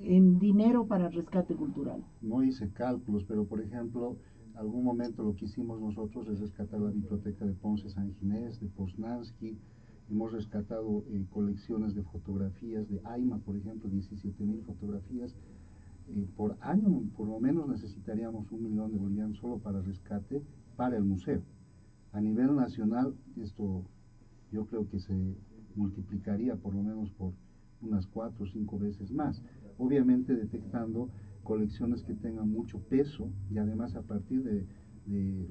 [SPEAKER 1] en dinero para el rescate cultural?
[SPEAKER 2] No hice cálculos, pero por ejemplo, algún momento lo que hicimos nosotros es rescatar la biblioteca de Ponce San Ginés, de Poznansky. Hemos rescatado colecciones de fotografías de Aima, por ejemplo, 17.000 fotografías. Por año, por lo menos necesitaríamos 1.000.000 de bolivianos solo para rescate para el museo. A nivel nacional, esto yo creo que se multiplicaría por lo menos por unas 4 o 5 veces más. Obviamente detectando colecciones que tengan mucho peso, y además a partir de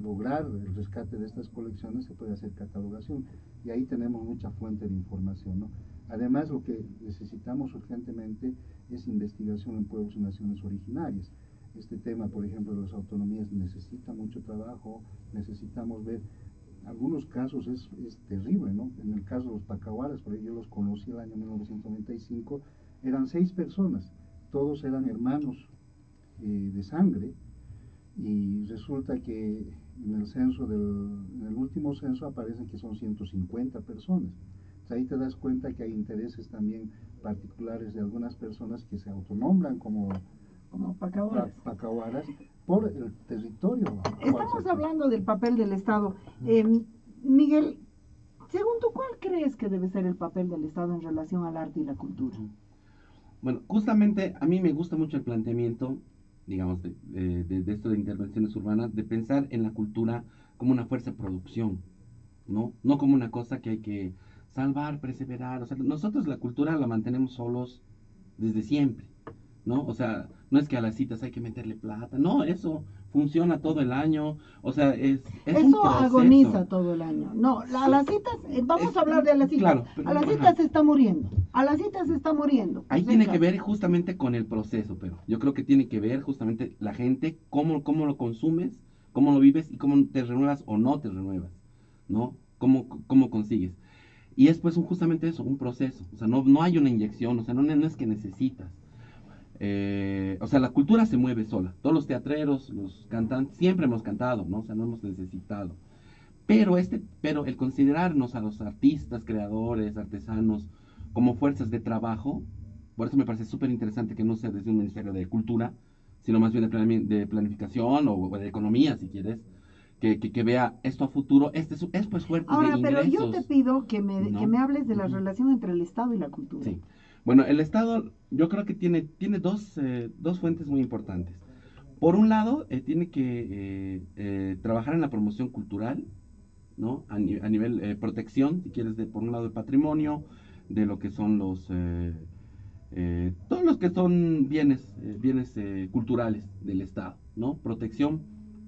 [SPEAKER 2] lograr el rescate de estas colecciones se puede hacer catalogación, y ahí tenemos mucha fuente de información, ¿no? Además, lo que necesitamos urgentemente es investigación en pueblos y naciones originarias. Este tema, por ejemplo, de las autonomías necesita mucho trabajo. Necesitamos ver, algunos casos es terrible, ¿no? En el caso de los pacahuaras, por ejemplo, yo los conocí el año 1995, eran 6 personas, todos eran hermanos de sangre, y resulta que en el censo en el último censo aparecen que son 150 personas. Entonces ahí te das cuenta que hay intereses también particulares de algunas personas que se autonombran como pacahuaras por el territorio.
[SPEAKER 1] Estamos hablando del papel del Estado. Miguel, según tú, ¿cuál crees que debe ser el papel del Estado en relación al arte y la cultura?
[SPEAKER 3] Bueno, justamente a mí me gusta mucho el planteamiento, digamos, de esto de intervenciones urbanas, de pensar en la cultura como una fuerza de producción, ¿no? No como una cosa que hay que salvar, perseverar. O sea, nosotros la cultura la mantenemos solos desde siempre, ¿no? O sea, no es que a las citas hay que meterle plata, no, eso funciona todo el año, o sea, es un
[SPEAKER 1] Eso
[SPEAKER 3] proceso.
[SPEAKER 1] agoniza todo el año. No, a las citas, vamos a hablar de las citas.
[SPEAKER 3] Claro,
[SPEAKER 1] A las citas se está muriendo. A las citas se está muriendo.
[SPEAKER 3] Ahí tiene que ver justamente con el proceso, pero yo creo que tiene que ver justamente la gente, cómo lo consumes, cómo lo vives y cómo te renuevas o no te renuevas, ¿no? Cómo consigues. Y es pues justamente eso, un proceso. O sea, no hay una inyección, o sea, no es que necesitas. O sea, la cultura se mueve sola. Todos los teatreros, los cantantes, siempre hemos cantado, ¿no? O sea, no hemos necesitado. Pero el considerarnos a los artistas, creadores, artesanos, como fuerzas de trabajo, por eso me parece súper interesante que no sea desde un Ministerio de Cultura, sino más bien de planificación o de economía, si quieres, que vea esto a futuro. Es pues fuerte
[SPEAKER 1] Ahora,
[SPEAKER 3] de ingresos.
[SPEAKER 1] pero yo te pido que
[SPEAKER 3] ¿no?
[SPEAKER 1] que me hables de la relación entre el Estado y la cultura.
[SPEAKER 3] Sí. Bueno, el Estado yo creo que tiene dos fuentes muy importantes. Por un lado, tiene que trabajar en la promoción cultural, ¿no? A nivel protección, si quieres, por un lado el patrimonio, de lo que son todos los que son bienes culturales del Estado, ¿no? Protección,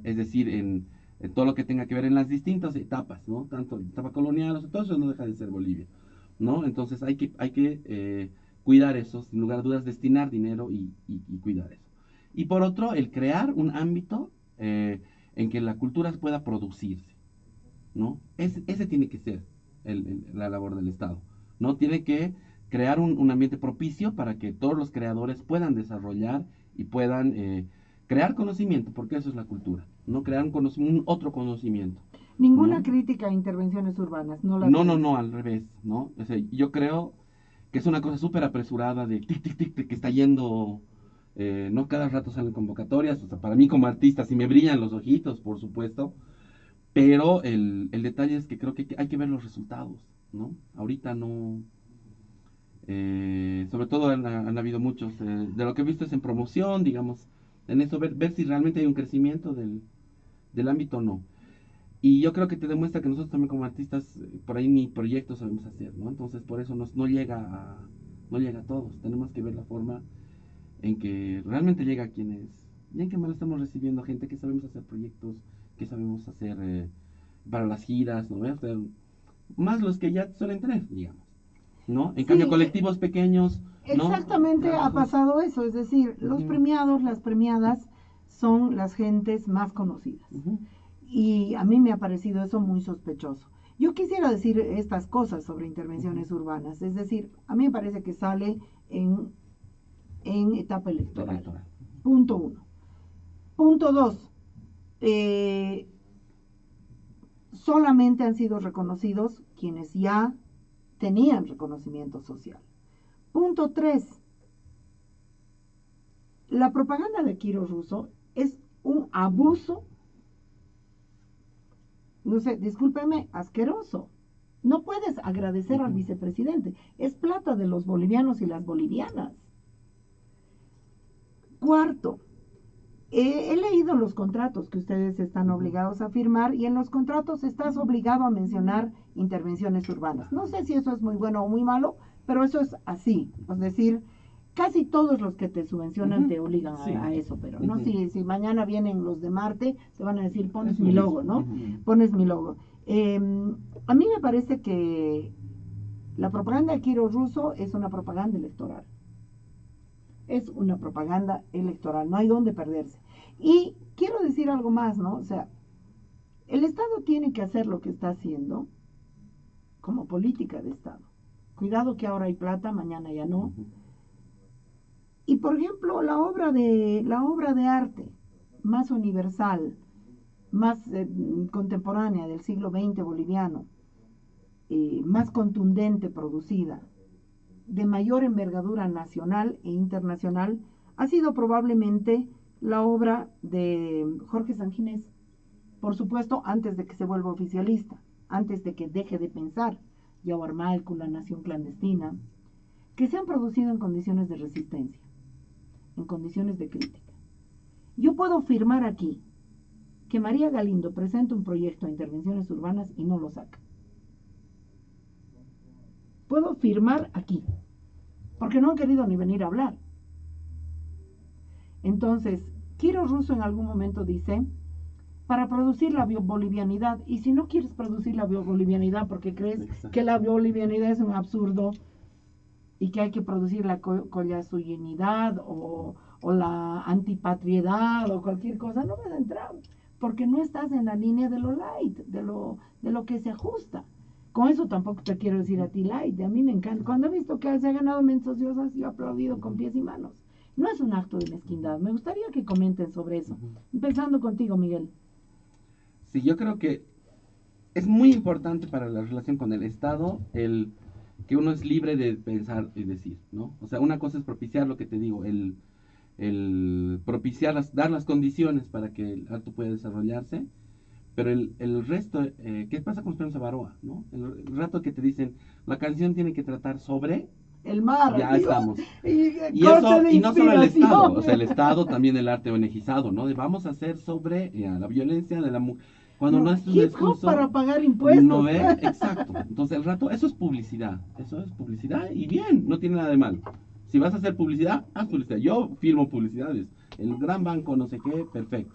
[SPEAKER 3] es decir, en todo lo que tenga que ver en las distintas etapas, ¿no? Tanto la etapa colonial, o sea, todo eso no deja de ser Bolivia. ¿no? Entonces hay que cuidar eso, sin lugar a dudas, destinar dinero y cuidar eso. Y por otro, el crear un ámbito en que la cultura pueda producirse, ¿no? Ese tiene que ser la labor del Estado, ¿no? Tiene que crear un ambiente propicio para que todos los creadores puedan desarrollar y puedan crear conocimiento, porque eso es la cultura, ¿no? Crear un otro conocimiento.
[SPEAKER 1] Ninguna
[SPEAKER 3] ¿No?
[SPEAKER 1] crítica a intervenciones urbanas, no la
[SPEAKER 3] No,
[SPEAKER 1] tienes.
[SPEAKER 3] no, al revés, ¿no? O sea, yo creo que es una cosa súper apresurada de tic, tic, tic, tic, que está yendo, no cada rato salen convocatorias, o sea, para mí como artista sí me brillan los ojitos, por supuesto, pero el detalle es que creo que hay que ver los resultados, ¿no? Ahorita no, sobre todo han habido muchos, de lo que he visto es en promoción, digamos, en eso, ver si realmente hay un crecimiento del ámbito o no. Y yo creo que te demuestra que nosotros también como artistas, por ahí ni proyectos sabemos hacer, ¿no? Entonces por eso no llega no llega a todos. Tenemos que ver la forma en que realmente llega a quienes, bien que mal estamos recibiendo gente que sabemos hacer proyectos, que sabemos hacer para las giras, ¿no? O sea, más los que ya suelen tener, digamos, ¿no? En cambio,
[SPEAKER 1] Sí,
[SPEAKER 3] colectivos pequeños, ¿no?
[SPEAKER 1] exactamente ha
[SPEAKER 3] Trabajos.
[SPEAKER 1] pasado eso, es decir, los
[SPEAKER 3] Ujú.
[SPEAKER 1] premiados, las premiadas son las gentes más conocidas.
[SPEAKER 3] Ujú.
[SPEAKER 1] Y a mí me ha parecido eso muy sospechoso. Yo quisiera decir estas cosas sobre intervenciones urbanas, es decir, a mí me parece que sale en etapa electoral.
[SPEAKER 3] Electoral.
[SPEAKER 1] Punto uno. Punto dos, solamente han sido reconocidos quienes ya tenían reconocimiento social. Punto 3. La propaganda de Quiro Russo es un abuso, no sé, discúlpeme, asqueroso. No puedes agradecer al vicepresidente. Es plata de los bolivianos y las bolivianas. Cuarto, he leído los contratos que ustedes están obligados a firmar y en los contratos estás obligado a mencionar intervenciones urbanas. No sé si eso es muy bueno o muy malo, pero eso es así. Es decir, casi todos los que te subvencionan te obligan
[SPEAKER 3] Sí.
[SPEAKER 1] a eso, pero no si mañana vienen los de Marte, te van a decir pones
[SPEAKER 3] Es
[SPEAKER 1] mi
[SPEAKER 3] lo
[SPEAKER 1] logo,
[SPEAKER 3] mismo.
[SPEAKER 1] ¿no? Pones mi logo. A mí me parece que la propaganda de Quiro Russo es una propaganda electoral. Es una propaganda electoral, no hay dónde perderse. Y quiero decir algo más, ¿no? O sea, el Estado tiene que hacer lo que está haciendo como política de Estado. Cuidado que ahora hay plata, mañana ya no. Y por ejemplo, la obra de arte más universal, más contemporánea del siglo XX boliviano, más contundente producida, de mayor envergadura nacional e internacional, ha sido probablemente la obra de Jorge Sanginés. Por supuesto, antes de que se vuelva oficialista, antes de que deje de pensar Yahuarmalco, la nación clandestina, que se han producido en condiciones de resistencia, en condiciones de crítica. Yo puedo firmar aquí que María Galindo presenta un proyecto de intervenciones urbanas y no lo saca. Puedo firmar aquí, porque no han querido ni venir a hablar. Entonces, Quiro Russo en algún momento dice, para producir la biobolivianidad, y si no quieres producir la biobolivianidad porque crees que la biobolivianidad es un absurdo y que hay que producir la collasuyenidad o la antipatriedad o cualquier cosa, no vas a entrar, porque no estás en la línea de lo light, de lo que se ajusta. Con eso tampoco te quiero decir a ti light, a mí me encanta. Cuando he visto que se ha ganado mensos diosas, yo he aplaudido con pies y manos. No es un acto de mezquindad. Me gustaría que comenten sobre eso. Empezando contigo, Miguel.
[SPEAKER 3] Sí, yo creo que es muy importante para la relación con el Estado el que uno es libre de pensar y decir, ¿no? O sea, una cosa es propiciar lo que te digo, el propiciar, dar las condiciones para que el arte pueda desarrollarse, pero el resto, ¿qué pasa con Esperanza Baroa, ¿no? El rato que te dicen, la canción tiene que tratar sobre,
[SPEAKER 1] el mar,
[SPEAKER 3] ya
[SPEAKER 1] digo,
[SPEAKER 3] estamos.
[SPEAKER 1] Y
[SPEAKER 3] no solo el Estado, o sea, el Estado también el arte ONGizado, ¿no? De vamos a hacer sobre la violencia de la mujer. Cuando no es un
[SPEAKER 1] hip
[SPEAKER 3] discurso,
[SPEAKER 1] hop para pagar impuestos.
[SPEAKER 3] no ve, exacto. Entonces el rato, eso es publicidad y bien, no tiene nada de mal. Si vas a hacer publicidad, haz publicidad. Yo firmo publicidades, el gran banco, no sé qué, perfecto.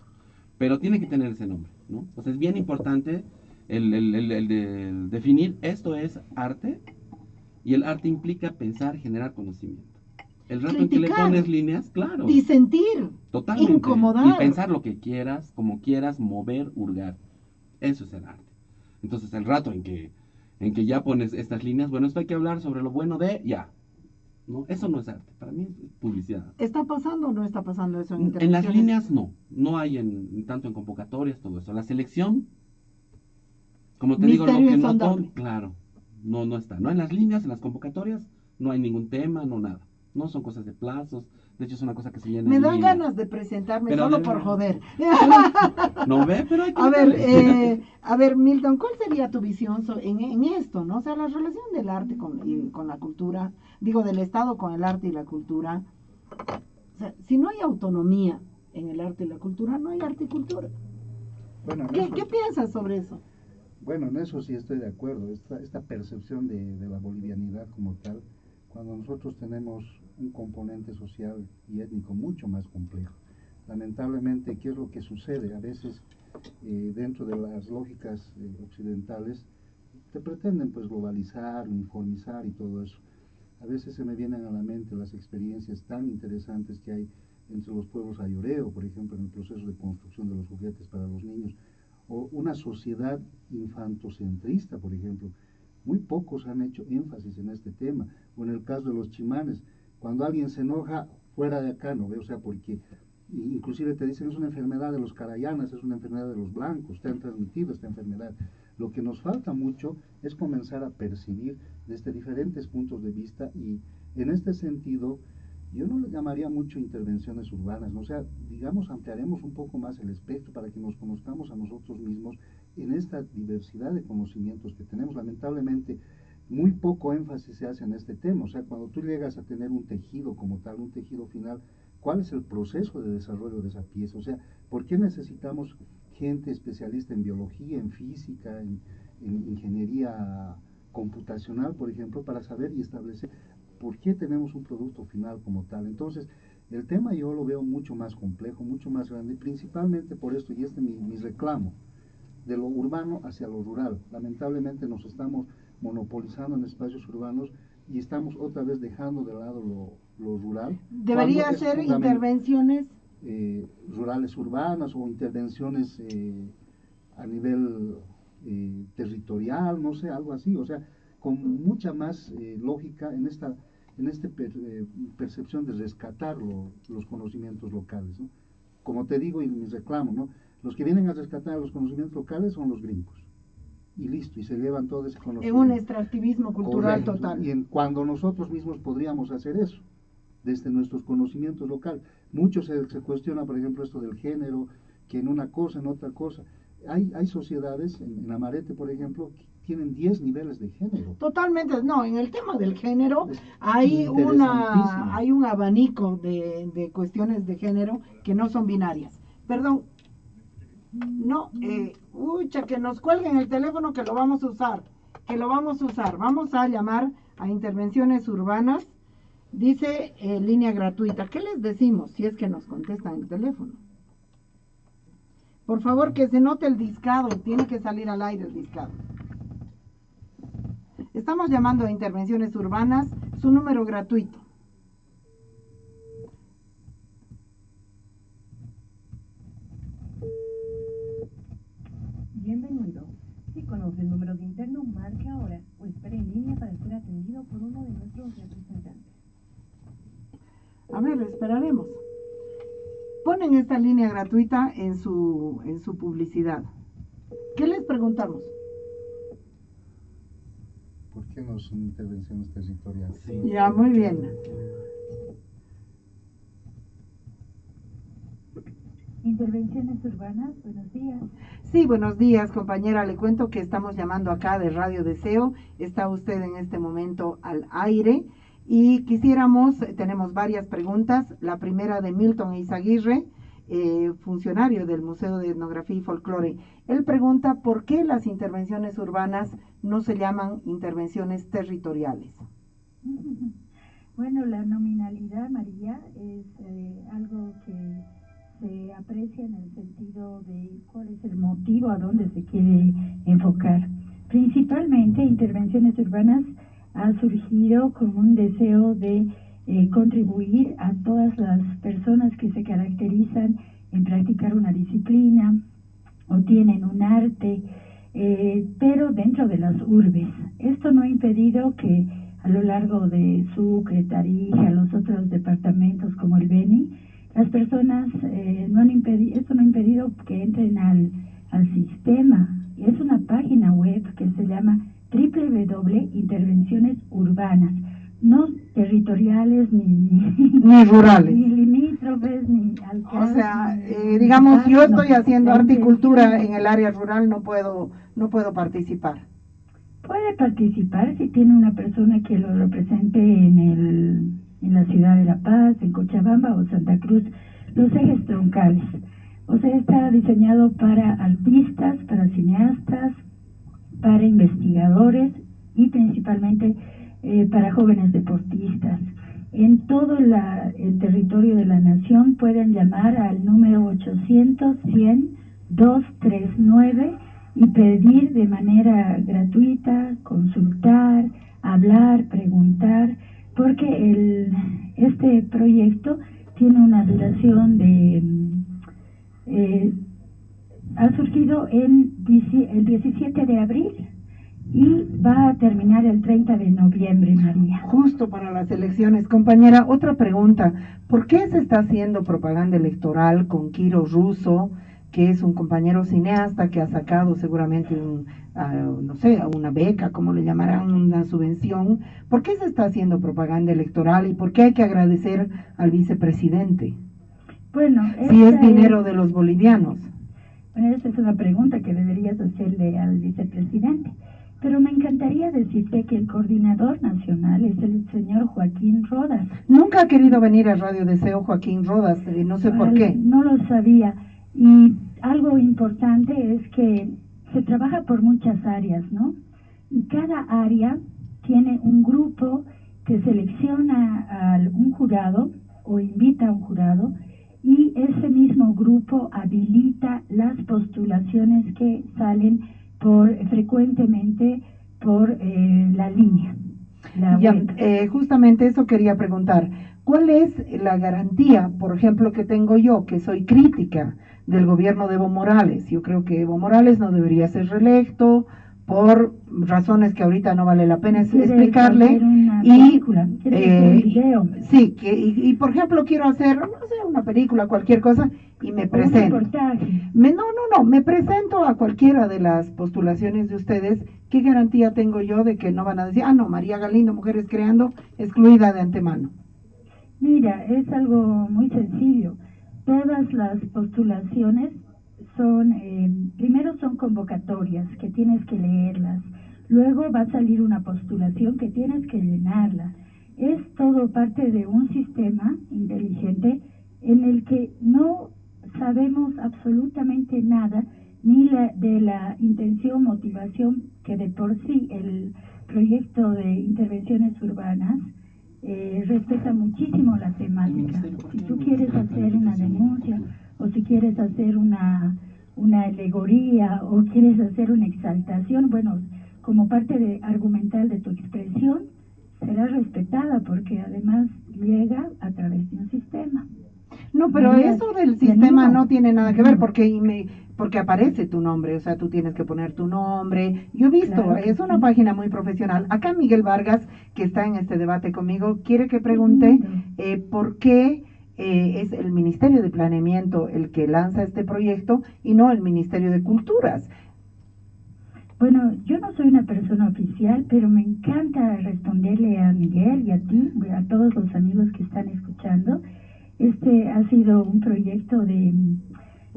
[SPEAKER 3] Pero tiene que tener ese nombre, ¿no? O sea, es bien importante el definir esto es arte Y el arte implica pensar, generar conocimiento. El rato en que le
[SPEAKER 1] Criticar,
[SPEAKER 3] pones líneas, claro,
[SPEAKER 1] disentir,
[SPEAKER 3] totalmente. Y
[SPEAKER 1] incomodar.
[SPEAKER 3] pensar lo que quieras, como quieras, mover, hurgar. Eso es el arte. Entonces, el rato en que ya pones estas líneas, bueno, esto hay que hablar sobre lo bueno de, ya. ¿No? Eso no es arte, para mí es publicidad.
[SPEAKER 1] ¿Está pasando o no está pasando eso en
[SPEAKER 3] En las
[SPEAKER 1] intervenciones?
[SPEAKER 3] líneas no hay tanto en convocatorias, todo eso. La selección, como te digo, lo
[SPEAKER 1] Misterio
[SPEAKER 3] que noto,
[SPEAKER 1] insondable.
[SPEAKER 3] claro, no está. No en las líneas, en las convocatorias, no hay ningún tema, no nada. No son cosas de plazos, de hecho es una cosa que se llena
[SPEAKER 1] Me
[SPEAKER 3] en
[SPEAKER 1] dan
[SPEAKER 3] línea.
[SPEAKER 1] ganas de presentarme
[SPEAKER 3] Pero
[SPEAKER 1] solo
[SPEAKER 3] de
[SPEAKER 1] por
[SPEAKER 3] veras.
[SPEAKER 1] joder.
[SPEAKER 3] No ve, pero hay que
[SPEAKER 1] A ver, Milton, ¿cuál sería tu visión en esto, no? O sea, la relación del arte con la cultura, digo, del Estado con el arte y la cultura. O sea, si no hay autonomía en el arte y la cultura, no hay arte y cultura.
[SPEAKER 2] Bueno, en
[SPEAKER 1] ¿Qué
[SPEAKER 2] eso,
[SPEAKER 1] piensas sobre eso?
[SPEAKER 2] bueno, en eso sí estoy de acuerdo. Esta percepción de la bolivianidad como tal, cuando nosotros tenemos un componente social y étnico mucho más complejo. Lamentablemente, ¿qué es lo que sucede? A veces, dentro de las lógicas occidentales, te pretenden pues globalizar, uniformizar y todo eso. A veces se me vienen a la mente las experiencias tan interesantes que hay entre los pueblos ayoreo, por ejemplo, en el proceso de construcción de los juguetes para los niños, o una sociedad infantocentrista, por ejemplo. Muy pocos han hecho énfasis en este tema, o en el caso de los chimanes, cuando alguien se enoja fuera de acá, ¿no ve? O sea, porque inclusive te dicen es una enfermedad de los carayanas, es una enfermedad de los blancos, te han transmitido esta enfermedad. Lo que nos falta mucho es comenzar a percibir desde diferentes puntos de vista y en este sentido yo no le llamaría mucho intervenciones urbanas, ¿no? O sea, digamos, ampliaremos un poco más el espectro para que nos conozcamos a nosotros mismos en esta diversidad de conocimientos que tenemos. Lamentablemente, muy poco énfasis se hace en este tema. O sea, cuando tú llegas a tener un tejido como tal, un tejido final, ¿cuál es el proceso de desarrollo de esa pieza? O sea, ¿por qué necesitamos gente especialista en biología, en física, en ingeniería computacional, por ejemplo, para saber y establecer por qué tenemos un producto final como tal? Entonces, el tema yo lo veo mucho más complejo, mucho más grande, principalmente por esto, y este es mi reclamo, de lo urbano hacia lo rural. Lamentablemente nos estamos monopolizando en espacios urbanos y estamos otra vez dejando de lado lo rural.
[SPEAKER 1] Debería ser intervenciones
[SPEAKER 2] rurales urbanas o intervenciones a nivel territorial, no sé, algo así, o sea, con mucha más lógica en esta percepción de rescatar los conocimientos locales, ¿no? Como te digo y mis reclamos, ¿no? Los que vienen a rescatar los conocimientos locales son los gringos. Y listo, y se llevan todo ese
[SPEAKER 1] en
[SPEAKER 2] conocimiento.
[SPEAKER 1] un extractivismo cultural.
[SPEAKER 2] Correcto.
[SPEAKER 1] Total.
[SPEAKER 2] Y cuando nosotros mismos podríamos hacer eso, desde nuestros conocimientos locales. Mucho se cuestiona, por ejemplo, esto del género, que en una cosa, en otra cosa. Hay sociedades, en Amarete, por ejemplo, que tienen 10 niveles de género.
[SPEAKER 1] Totalmente, no, en el tema del género
[SPEAKER 2] Es
[SPEAKER 1] hay
[SPEAKER 2] interesantísimo.
[SPEAKER 1] hay un abanico de cuestiones de género que no son binarias. Perdón, no, ucha, que nos cuelguen el teléfono que lo vamos a usar, Vamos a llamar a intervenciones urbanas, dice línea gratuita. ¿Qué les decimos si es que nos contestan el teléfono? Por favor, que se note el discado, tiene que salir al aire el discado. Estamos llamando a intervenciones urbanas, su número gratuito.
[SPEAKER 6] Bienvenido. Si conoce el número de interno, marque ahora o espere en línea para ser atendido por uno de nuestros representantes.
[SPEAKER 1] A ver, esperaremos. Ponen esta línea gratuita en su publicidad. ¿Qué les preguntamos?
[SPEAKER 2] ¿Por qué no son intervenciones territoriales?
[SPEAKER 3] Sí.
[SPEAKER 1] Ya, muy bien.
[SPEAKER 6] Intervenciones urbanas, buenos días.
[SPEAKER 1] Sí, buenos días, compañera. Le cuento que estamos llamando acá de Radio Deseo. Está usted en este momento al aire y tenemos varias preguntas. La primera de Milton Izaguirre, funcionario del Museo de Etnografía y Folclore. Él pregunta por qué las intervenciones urbanas no se llaman intervenciones territoriales.
[SPEAKER 6] Bueno, la nominalidad, María, es algo que se aprecia en el sentido de cuál es el motivo a dónde se quiere enfocar. Principalmente, intervenciones urbanas ha surgido con un deseo de contribuir a todas las personas que se caracterizan en practicar una disciplina o tienen un arte, pero dentro de las urbes. Esto no ha impedido que a lo largo de Sucre, Tarija, los otros departamentos como el Beni, las personas esto no ha impedido que entren al sistema. Es una página web que se llama www.intervenciones urbanas, no territoriales
[SPEAKER 1] ni rurales,
[SPEAKER 6] ni limítrofes, ni alcaldes.
[SPEAKER 1] O sea, digamos, yo estoy haciendo horticultura en el área rural, no puedo participar.
[SPEAKER 6] Puede participar si tiene una persona que lo represente en la ciudad de La Paz, en Cochabamba o Santa Cruz, los ejes troncales. O sea, está diseñado para artistas, para cineastas, para investigadores y principalmente para jóvenes deportistas. En todo el territorio de la nación pueden llamar al número 800-100-239 y pedir de manera gratuita, consultar, hablar, preguntar, porque este proyecto tiene una duración ha surgido el 17 de abril y va a terminar el 30 de noviembre, María.
[SPEAKER 1] Justo para las elecciones. Compañera, otra pregunta. ¿Por qué se está haciendo propaganda electoral con Quiro Russo, que es un compañero cineasta que ha sacado seguramente una beca, como le llamarán, una subvención? ¿Por qué se está haciendo propaganda electoral y por qué hay que agradecer al vicepresidente?
[SPEAKER 6] Bueno,
[SPEAKER 1] si es dinero de los bolivianos.
[SPEAKER 6] Bueno, esa es una pregunta que deberías hacerle al vicepresidente. Pero me encantaría decirte que el coordinador nacional es el señor Joaquín Rodas.
[SPEAKER 1] Nunca ha querido venir a Radio Deseo Joaquín Rodas, no sé por qué.
[SPEAKER 6] No lo sabía. Y algo importante es que se trabaja por muchas áreas, ¿no? Y cada área tiene un grupo que selecciona a un jurado o invita a un jurado, y ese mismo grupo habilita las postulaciones que salen frecuentemente por la línea.
[SPEAKER 1] Justamente eso quería preguntar. ¿Cuál es la garantía, por ejemplo, que tengo yo, que soy crítica del gobierno de Evo Morales? Yo creo que Evo Morales no debería ser reelecto por razones que ahorita no vale la pena explicarle. Y sí, y por ejemplo quiero hacer, no sé, una película, cualquier cosa, y me presento. Me presento a cualquiera de las postulaciones de ustedes. ¿Qué garantía tengo yo de que no van a decir, no, María Galindo, Mujeres Creando, excluida de antemano?
[SPEAKER 6] Mira, es algo muy sencillo. Todas las postulaciones primero son convocatorias, que tienes que leerlas. Luego va a salir una postulación que tienes que llenarla. Es todo parte de un sistema inteligente en el que no sabemos absolutamente nada, ni de la intención, motivación, que de por sí el proyecto de intervenciones urbanas respeta muchísimo la temática. Si tú quieres hacer una denuncia, o si quieres hacer una alegoría, o quieres hacer una exaltación, bueno, como parte argumental de tu expresión, será respetada, porque además llega a través de un sistema.
[SPEAKER 1] No, pero eso del sistema no tiene nada que ver, porque aparece tu nombre, o sea, tú tienes que poner tu nombre. Yo he visto, claro, es una página muy profesional. Acá Miguel Vargas, que está en este debate conmigo, quiere que pregunte por qué es el Ministerio de Planeamiento el que lanza este proyecto y no el Ministerio de Culturas.
[SPEAKER 6] Bueno, yo no soy una persona oficial, pero me encanta responderle a Miguel y a ti, a todos los amigos que están escuchando. Este ha sido un proyecto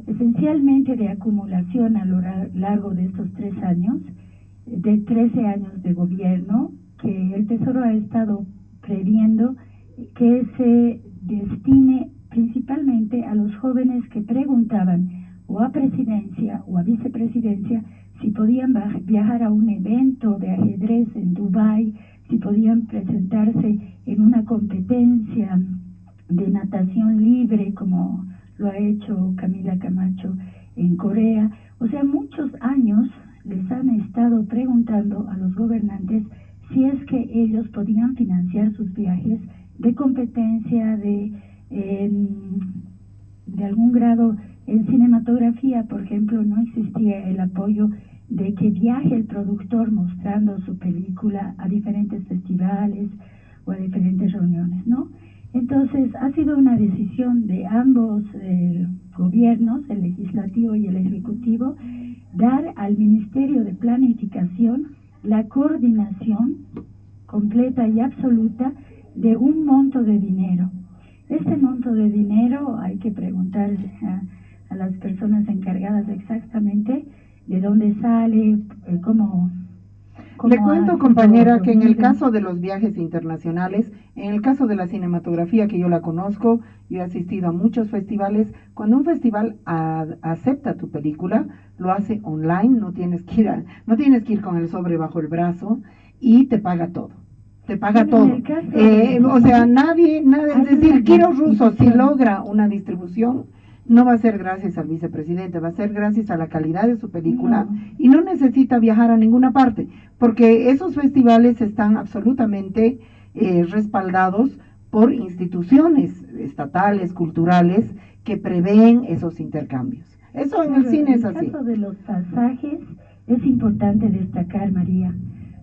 [SPEAKER 6] esencialmente de acumulación a lo largo de estos 3 años, de 13 años de gobierno, que el Tesoro ha estado previendo que se destine principalmente a los jóvenes que preguntaban o a presidencia o a vicepresidencia si podían viajar a un evento de ajedrez en Dubái, si podían presentarse en una competencia de natación libre como lo ha hecho Camila Camacho en Corea. O sea, muchos años les han estado preguntando a los gobernantes si es que ellos podían financiar sus viajes de competencia, de algún grado. En cinematografía, por ejemplo, no existía el apoyo de que viaje el productor mostrando su película a diferentes festivales o a diferentes reuniones, ¿no? Entonces, ha sido una decisión de ambos gobiernos, el legislativo y el ejecutivo, dar al Ministerio de Planificación la coordinación completa y absoluta de un monto de dinero. Este monto de dinero hay que preguntar a las personas encargadas exactamente de dónde sale, cómo
[SPEAKER 1] Le cuento, compañera, que en el caso de los viajes internacionales, en el caso de la cinematografía, que yo la conozco, yo he asistido a muchos festivales. Cuando un festival acepta tu película, lo hace online, no tienes que ir con el sobre bajo el brazo, y te paga todo. Te paga todo. O sea, nadie, es decir, Kiro Russo, si logra una distribución, no va a ser gracias al vicepresidente, va a ser gracias a la calidad de su película, y no necesita viajar a ninguna parte, porque esos festivales están absolutamente respaldados por instituciones estatales, culturales, que prevén esos intercambios. Eso en el cine es así.
[SPEAKER 6] En el caso de los pasajes es importante destacar, María,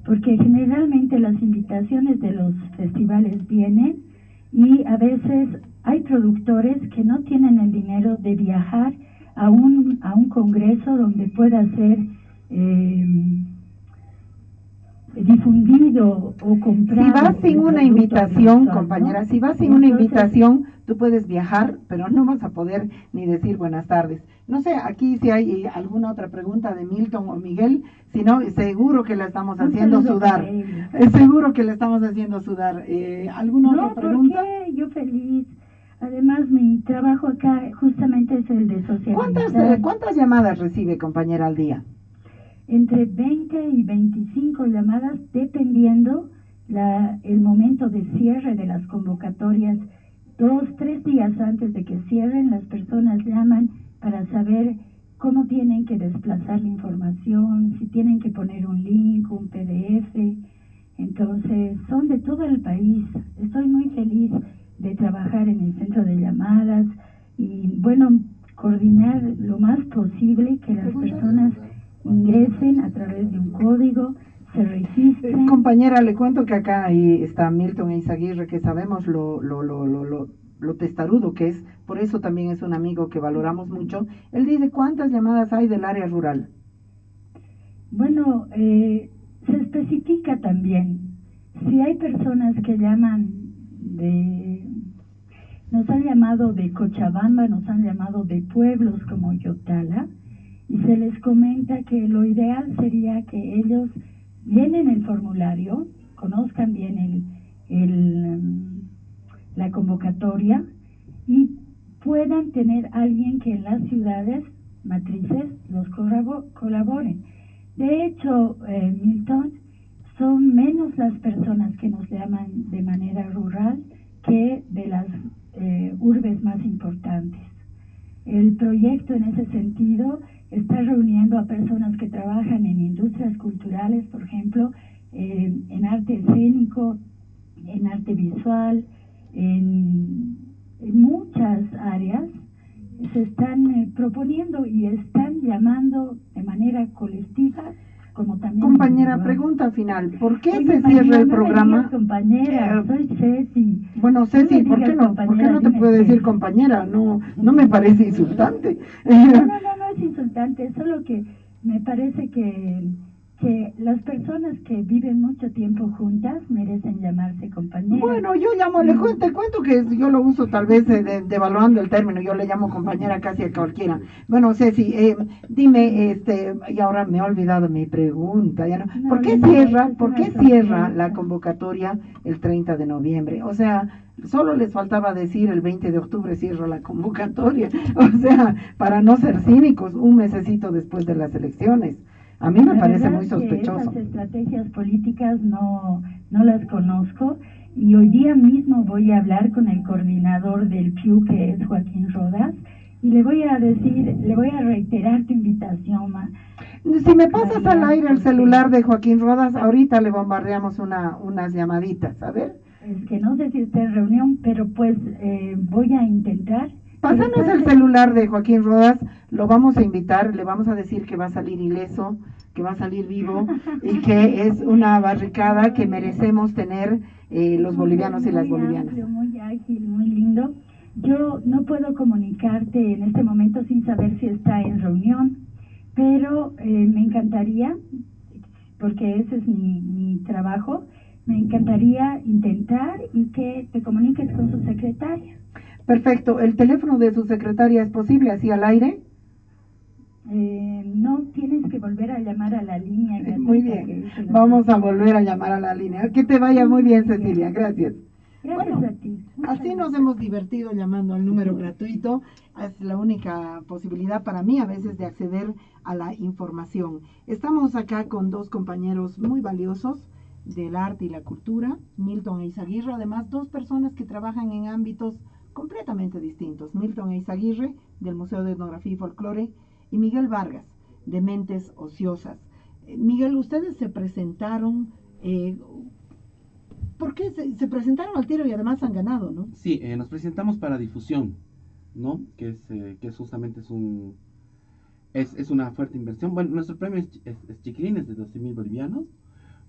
[SPEAKER 6] porque generalmente las invitaciones de los festivales vienen y a veces hay productores que no tienen el dinero de viajar a un congreso donde pueda ser difundido o comprado.
[SPEAKER 1] Si vas sin una invitación, compañera, si vas sin una invitación, tú puedes viajar, pero no vas a poder ni decir buenas tardes. No sé, aquí si hay alguna otra pregunta de Milton o Miguel, si no, seguro que la estamos haciendo sudar. Seguro que la estamos haciendo sudar. ¿Alguna otra pregunta?
[SPEAKER 6] ¿Por qué? Yo feliz. Además, mi trabajo acá justamente es el de socializar.
[SPEAKER 1] ¿Cuántas llamadas recibe, compañera, al día?
[SPEAKER 6] Entre 20 y 25 llamadas, dependiendo el momento de cierre de las convocatorias. 2-3 días antes de que cierren, las personas llaman para saber cómo tienen que desplazar la información, si tienen que poner un link, un PDF. Entonces, son de todo el país. Estoy muy feliz de trabajar en el centro de llamadas y, bueno, coordinar lo más posible que las personas ingresen a través de un código, se registren.
[SPEAKER 1] Compañera, le cuento que acá ahí está Milton Eizaguirre, que sabemos lo testarudo que es, por eso también es un amigo que valoramos mucho. Él dice, ¿cuántas llamadas hay del área rural?
[SPEAKER 6] Bueno, se especifica también. Si hay personas que llaman nos han llamado de Cochabamba, nos han llamado de pueblos como Yotala, y se les comenta que lo ideal sería que ellos llenen el formulario, conozcan bien la convocatoria y puedan tener alguien que en las ciudades matrices los colaboren. De hecho, Milton, son menos las personas que nos llaman de manera rural que de las urbes más importantes. El proyecto en ese sentido está reuniendo a personas que trabajan en industrias culturales, por ejemplo, en arte escénico, en arte visual, en muchas áreas. Se están proponiendo y están llamando de manera colectiva, como también...
[SPEAKER 1] Compañera, pregunta final, ¿por qué se cierra el programa?
[SPEAKER 6] Compañera, soy Ceci.
[SPEAKER 1] Bueno, Ceci, ¿por qué no te puedo decir compañera? No me parece insultante.
[SPEAKER 6] No es insultante, solo que me parece que las personas que viven mucho tiempo juntas merecen llamarse compañeras.
[SPEAKER 1] Bueno, yo le cuento que yo lo uso tal vez devaluando el término, yo le llamo compañera casi a cualquiera. Bueno, Ceci, dime, y ahora me he olvidado mi pregunta, ya no. ¿Por qué cierra la convocatoria el 30 de noviembre? O sea, solo les faltaba decir el 20 de octubre cierra la convocatoria, o sea, para no ser cínicos, un mesecito después de las elecciones. A mí me parece muy sospechoso.
[SPEAKER 6] Esas estrategias políticas no las conozco, y hoy día mismo voy a hablar con el coordinador del PIU, que es Joaquín Rodas, Y le voy a decir, le voy a reiterar tu invitación,
[SPEAKER 1] Si me pasas al aire el
[SPEAKER 6] porque
[SPEAKER 1] celular de Joaquín Rodas, ahorita le bombardeamos unas llamaditas, a ver.
[SPEAKER 6] es que no sé si está en reunión, pero pues voy a intentar.
[SPEAKER 1] Pásanos
[SPEAKER 6] Pero,
[SPEAKER 1] el
[SPEAKER 6] pues,
[SPEAKER 1] celular de Joaquín Rodas, lo vamos a invitar, le vamos a decir que va a salir ileso, que va a salir vivo y que es una barricada que merecemos tener los bolivianos y las
[SPEAKER 6] muy
[SPEAKER 1] bolivianas.
[SPEAKER 6] amplio, muy ágil, muy lindo. Yo no puedo comunicarte en este momento sin saber si está en reunión, pero me encantaría, porque ese es mi trabajo, me encantaría intentar y que te comuniques con su secretaria.
[SPEAKER 1] Perfecto, ¿el teléfono de su secretaria es posible así al aire?
[SPEAKER 6] No, tienes que volver a llamar a la línea gratuita.
[SPEAKER 1] Muy bien, vamos a volver a llamar a la línea. Que te vaya muy bien, Cecilia, gracias.
[SPEAKER 6] Gracias
[SPEAKER 1] Bueno,
[SPEAKER 6] a ti. Muchas
[SPEAKER 1] así nos
[SPEAKER 6] gracias.
[SPEAKER 1] hemos divertido llamando al número gratuito. Es la única posibilidad para mí a veces de acceder a la información. Estamos acá con dos compañeros muy valiosos del arte y la cultura, Milton e Izaguirre, además dos personas que trabajan en ámbitos completamente distintos. Milton e Izaguirre, del Museo de Etnografía y Folclore, y Miguel Vargas, de Mentes Ociosas. Miguel, ustedes se presentaron, ¿por qué se presentaron al tiro y además han ganado, no?
[SPEAKER 3] Sí, nos presentamos para difusión, ¿no? Que es justamente es una fuerte inversión. Bueno, nuestro premio es chiquilín, es de 12.000 bolivianos.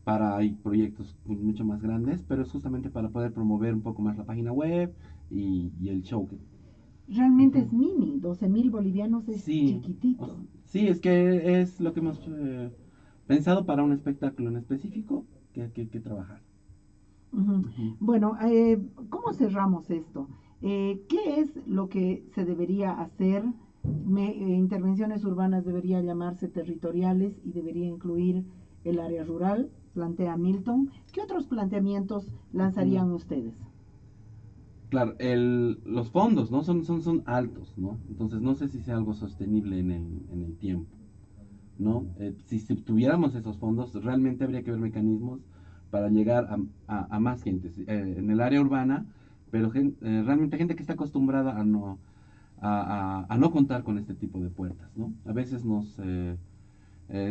[SPEAKER 3] Hay proyectos mucho más grandes, pero es justamente para poder promover un poco más la página web y el show.
[SPEAKER 1] Realmente es mini, 12.000 bolivianos es
[SPEAKER 3] Sí,
[SPEAKER 1] chiquitito.
[SPEAKER 3] sí, es que es lo que hemos pensado para un espectáculo en específico que hay que trabajar.
[SPEAKER 1] Bueno, ¿cómo cerramos esto? ¿Qué es lo que se debería hacer? Intervenciones urbanas debería llamarse territoriales y debería incluir el área rural, plantea Milton. ¿Qué otros planteamientos lanzarían ustedes?
[SPEAKER 3] Claro, los fondos, ¿no? Son altos, ¿no? Entonces no sé si sea algo sostenible en el tiempo, ¿no? Si tuviéramos esos fondos, realmente habría que ver mecanismos para llegar a más gente en el área urbana, pero realmente gente que está acostumbrada a no contar con este tipo de puertas, ¿no? A veces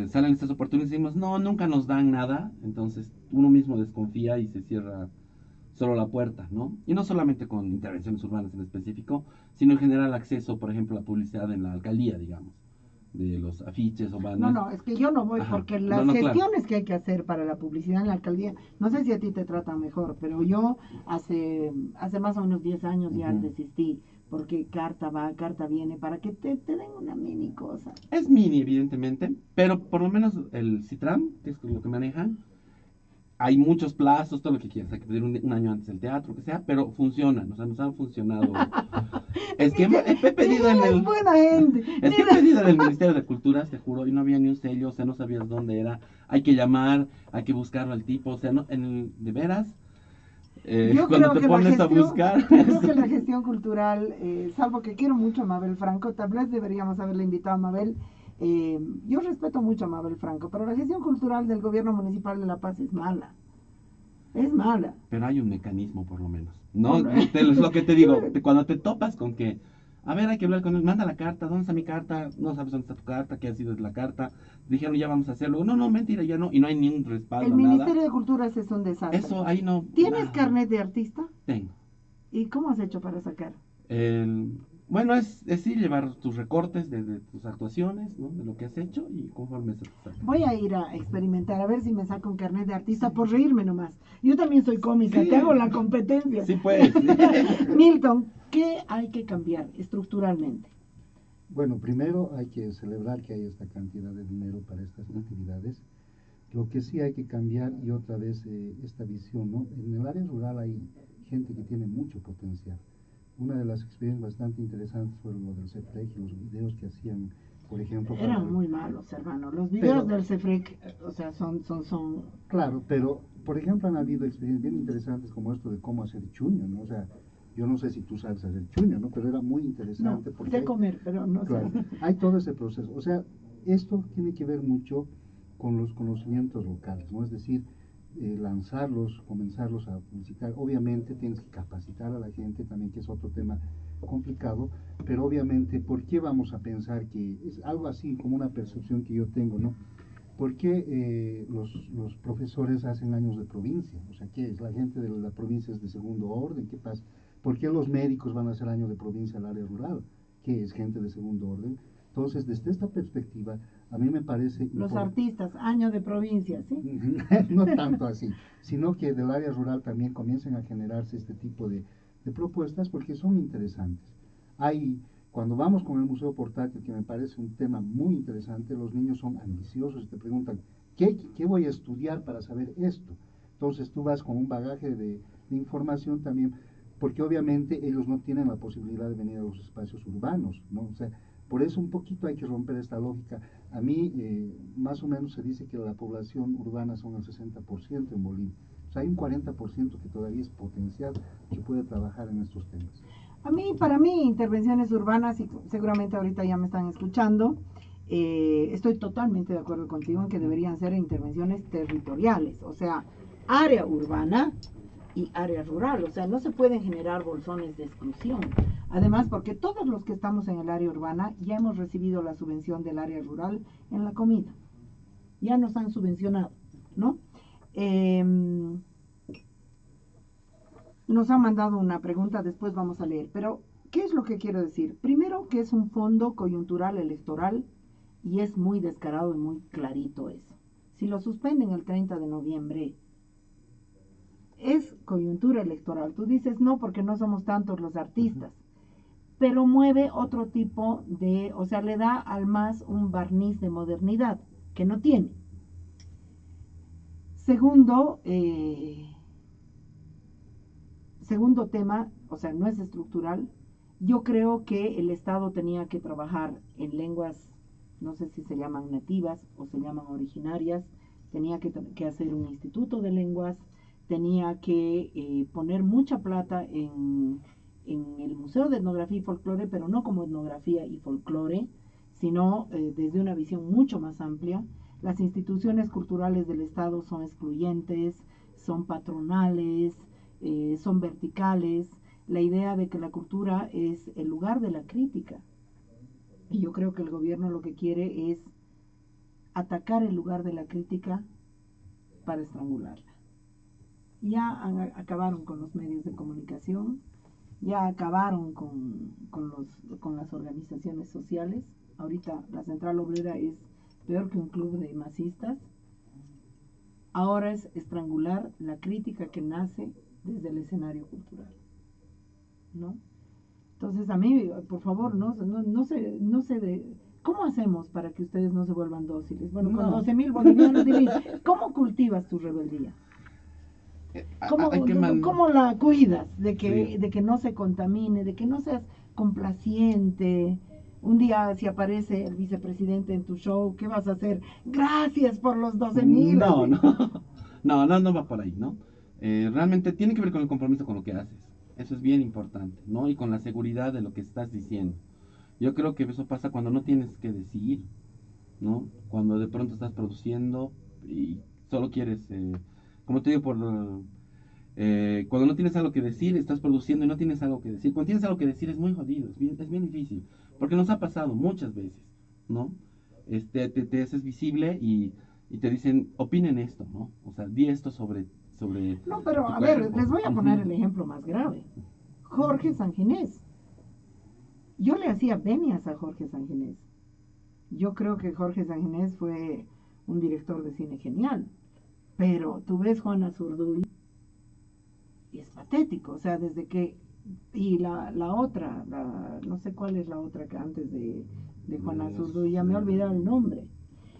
[SPEAKER 3] salen estas oportunidades y decimos, no, nunca nos dan nada, entonces uno mismo desconfía y se cierra solo la puerta, ¿no? Y no solamente con intervenciones urbanas en específico, sino en general acceso, por ejemplo, a la publicidad en la alcaldía, digamos, de los afiches o banners.
[SPEAKER 1] No, es que yo no voy. Ajá, porque las gestiones que hay que hacer para la publicidad en la alcaldía, no sé si a ti te tratan mejor, pero yo hace más o menos 10 años ya desistí, porque carta va, carta viene, para que te den una mini cosa.
[SPEAKER 3] Es mini, evidentemente, pero por lo menos el Citram, que es lo que manejan, hay muchos plazos, todo lo que quieras, hay que pedir un año antes el teatro, que sea, pero funcionan, o sea, nos han funcionado. Es que he pedido en el...
[SPEAKER 1] buena gente.
[SPEAKER 3] Es que he pedido en el Ministerio de Cultura, te juro, y no había ni un sello, o sea, no sabías dónde era. Hay que llamar, hay que buscarlo al tipo, o sea, no, de veras, cuando te pones a buscar...
[SPEAKER 1] Yo creo que la gestión cultural, salvo que quiero mucho a Mabel Franco, tal vez deberíamos haberle invitado a Mabel. Yo respeto mucho a Mabel Franco, pero la gestión cultural del gobierno municipal de La Paz es mala. Es mala.
[SPEAKER 3] Pero hay un mecanismo, por lo menos. No, es lo que te digo. Cuando te topas con que, a ver, hay que hablar con él, manda la carta, ¿dónde está mi carta? No sabes dónde está tu carta, qué ha sido de la carta. Dijeron, ya vamos a hacerlo. No, mentira, ya no. Y no hay ni un respaldo.
[SPEAKER 1] El Ministerio de Culturas es un desastre.
[SPEAKER 3] Eso, ahí no.
[SPEAKER 1] ¿Tienes carnet de artista?
[SPEAKER 3] Tengo.
[SPEAKER 1] ¿Y cómo has hecho para sacar?
[SPEAKER 3] Bueno, es sí llevar tus recortes de tus actuaciones, ¿no? De lo que has hecho y conforme se te saca.
[SPEAKER 1] Voy a ir a experimentar, a ver si me saco un carnet de artista por reírme nomás. Yo también soy cómica, te hago la competencia.
[SPEAKER 3] Sí, pues.
[SPEAKER 1] Milton, ¿qué hay que cambiar estructuralmente?
[SPEAKER 2] Bueno, primero hay que celebrar que hay esta cantidad de dinero para estas actividades. Lo que sí hay que cambiar y otra vez esta visión, ¿no? En el área rural hay gente que tiene mucho potencial. Una de las experiencias bastante interesantes fue lo del CEFREC y los videos que hacían, por ejemplo...
[SPEAKER 1] Eran muy malos, hermano. Los videos del CEFREC, o sea, son...
[SPEAKER 2] Claro, pero, por ejemplo, han habido experiencias bien interesantes como esto de cómo hacer chuño, ¿no? O sea, yo no sé si tú sabes hacer chuño, ¿no? Pero era muy interesante.
[SPEAKER 1] No,
[SPEAKER 2] porque
[SPEAKER 1] sé comer, pero no
[SPEAKER 2] claro, sé. Hay todo ese proceso. O sea, esto tiene que ver mucho con los conocimientos locales, ¿no? Es decir, lanzarlos, comenzarlos a publicitar. Obviamente tienes que capacitar a la gente también, que es otro tema complicado, pero obviamente, ¿por qué vamos a pensar que es algo así como una percepción que yo tengo, ¿no? ¿Por qué los profesores hacen años de provincia? O sea, ¿qué es? ¿La gente de la provincia es de segundo orden? ¿Qué pasa? ¿Por qué los médicos van a hacer años de provincia al área rural? ¿Qué es? ¿Gente de segundo orden? Entonces, desde esta perspectiva, a mí me parece...
[SPEAKER 1] Los artistas, año de provincia, ¿sí?
[SPEAKER 2] No tanto así, sino que del área rural también comiencen a generarse este tipo de propuestas porque son interesantes. Hay, cuando vamos con el Museo Portátil, que me parece un tema muy interesante, los niños son ambiciosos y te preguntan, ¿qué voy a estudiar para saber esto? Entonces tú vas con un bagaje de información también, porque obviamente ellos no tienen la posibilidad de venir a los espacios urbanos, ¿no? O sea, por eso un poquito hay que romper esta lógica. A mí, más o menos se dice que la población urbana son el 60% en Bolivia. O sea, hay un 40% que todavía es potencial que puede trabajar en estos temas.
[SPEAKER 1] Para mí, intervenciones urbanas, y seguramente ahorita ya me están escuchando, estoy totalmente de acuerdo contigo en que deberían ser intervenciones territoriales, o sea, área urbana y área rural, o sea, no se pueden generar bolsones de exclusión. Además, porque todos los que estamos en el área urbana ya hemos recibido la subvención del área rural en la comida, ya nos han subvencionado, ¿no? Nos han mandado una pregunta, después vamos a leer, pero ¿qué es lo que quiero decir? Primero, que es un fondo coyuntural electoral y es muy descarado y muy clarito eso. Si lo suspenden el 30 de noviembre, es coyuntura electoral. Tú dices no porque no somos tantos los artistas, pero mueve otro tipo de, o sea, le da al MAS un barniz de modernidad que no tiene. Segundo tema, o sea, no es estructural. Yo creo que el Estado tenía que trabajar en lenguas, no sé si se llaman nativas o se llaman originarias, tenía que hacer un instituto de lenguas, tenía que poner mucha plata en el Museo de Etnografía y Folclore, pero no como etnografía y folclore, sino desde una visión mucho más amplia. Las instituciones culturales del Estado son excluyentes, son patronales, son verticales. La idea de que la cultura es el lugar de la crítica. Y yo creo que el gobierno lo que quiere es atacar el lugar de la crítica para estrangularla. Ya acabaron con los medios de comunicación, ya acabaron con las organizaciones sociales. Ahorita la Central Obrera es peor que un club de masistas. Ahora es estrangular la crítica que nace desde el escenario cultural, ¿no? Entonces a mí, por favor, no sé ¿cómo hacemos para que ustedes no se vuelvan dóciles? Bueno, con 12.000 bolivianos, ¿cómo cultivas tu rebeldía? ¿Cómo la cuidas de que no se contamine, de que no seas complaciente? Un día si aparece el vicepresidente en tu show, ¿qué vas a hacer? Gracias por los 12.000.
[SPEAKER 3] No va por ahí, ¿no? Realmente tiene que ver con el compromiso con lo que haces. Eso es bien importante, ¿no? Y con la seguridad de lo que estás diciendo. Yo creo que eso pasa cuando no tienes que decir, ¿no? Cuando de pronto estás produciendo y solo quieres, como te digo, cuando no tienes algo que decir, estás produciendo y no tienes algo que decir. Cuando tienes algo que decir es muy jodido, es bien difícil. Porque nos ha pasado muchas veces, ¿no? Te haces visible y te dicen, opinen esto, ¿no? O sea, di esto sobre
[SPEAKER 1] No, pero a ver, les voy a poner el ejemplo más grave. Jorge Sanginés. Yo le hacía venias a Jorge Sanginés. Yo creo que Jorge Sanginés fue un director de cine genial. Pero tú ves Juana Zurduy y es patético. O sea, desde que... Y la otra, no sé cuál es la otra que antes de Juana Zurduy, ya me he olvidado el nombre.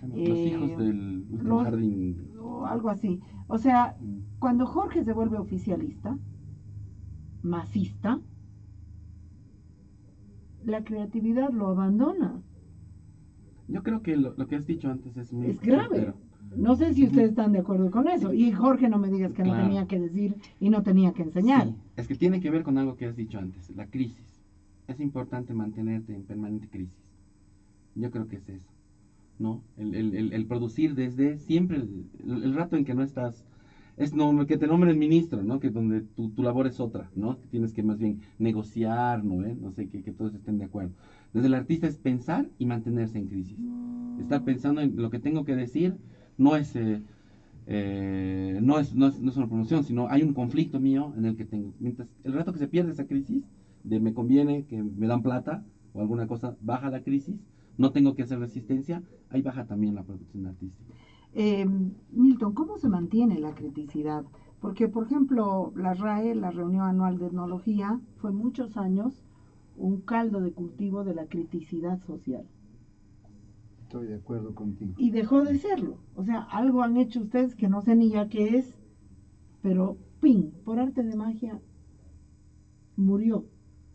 [SPEAKER 3] Los hijos del último jardín.
[SPEAKER 1] O algo así. O sea, cuando Jorge se vuelve oficialista, masista, la creatividad lo abandona.
[SPEAKER 3] Yo creo que lo que has dicho antes es muy...
[SPEAKER 1] Es grave.
[SPEAKER 3] Pero...
[SPEAKER 1] No sé si ustedes están de acuerdo con eso. Y Jorge, no me digas que
[SPEAKER 3] claro,
[SPEAKER 1] no tenía que decir y no tenía que enseñar.
[SPEAKER 3] Sí, es que tiene que ver con algo que has dicho antes, la crisis. Es importante mantenerte en permanente crisis. Yo creo que es eso, ¿no? El producir desde siempre, el rato en que no estás es que te nombren ministro, ¿no? Que donde tu labor es otra, ¿no? Que tienes que más bien negociar, ¿no? No sé, que todos estén de acuerdo. Desde el artista es pensar y mantenerse en crisis. Estar pensando en lo que tengo que decir no es, no es una promoción, sino hay un conflicto mío en el que tengo. Mientras el rato que se pierde esa crisis, de me conviene, que me dan plata o alguna cosa, baja la crisis, no tengo que hacer resistencia, ahí baja también la producción artística.
[SPEAKER 1] Milton, ¿cómo se mantiene la criticidad? Porque, por ejemplo, la RAE, la Reunión Anual de Etnología, fue muchos años un caldo de cultivo de la criticidad social.
[SPEAKER 2] Estoy de acuerdo contigo.
[SPEAKER 1] Y dejó de serlo. O sea, algo han hecho ustedes que no sé ni ya qué es, pero ¡ping! Por arte de magia murió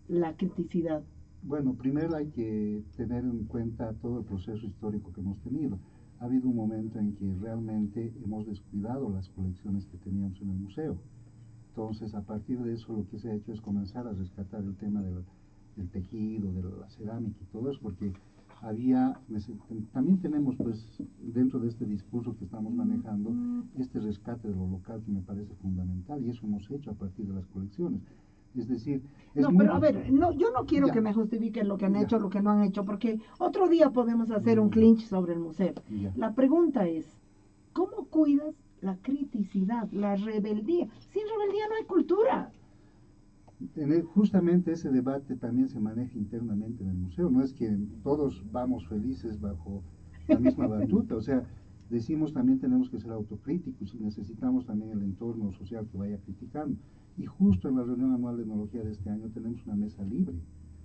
[SPEAKER 1] la criticidad.
[SPEAKER 2] Bueno, primero hay que tener en cuenta todo el proceso histórico que hemos tenido. Ha habido un momento en que realmente hemos descuidado las colecciones que teníamos en el museo. Entonces, a partir de eso, lo que se ha hecho es comenzar a rescatar el tema del tejido, de la cerámica y todo eso, porque también tenemos, pues, dentro de este discurso que estamos manejando, este rescate de lo local que me parece fundamental, y eso hemos hecho a partir de las colecciones. Es decir,
[SPEAKER 1] pero a ver, yo no quiero que me justifiquen lo que han hecho, lo que no han hecho, porque otro día podemos hacer un clinch sobre el museo. La pregunta es, ¿cómo cuidas la criticidad, la rebeldía? Sin rebeldía no hay cultura.
[SPEAKER 2] Justamente ese debate también se maneja internamente en el museo. No es que todos vamos felices bajo la misma batuta, o sea, decimos también tenemos que ser autocríticos y necesitamos también el entorno social que vaya criticando. Y justo en la reunión anual de etnología de este año tenemos una mesa libre,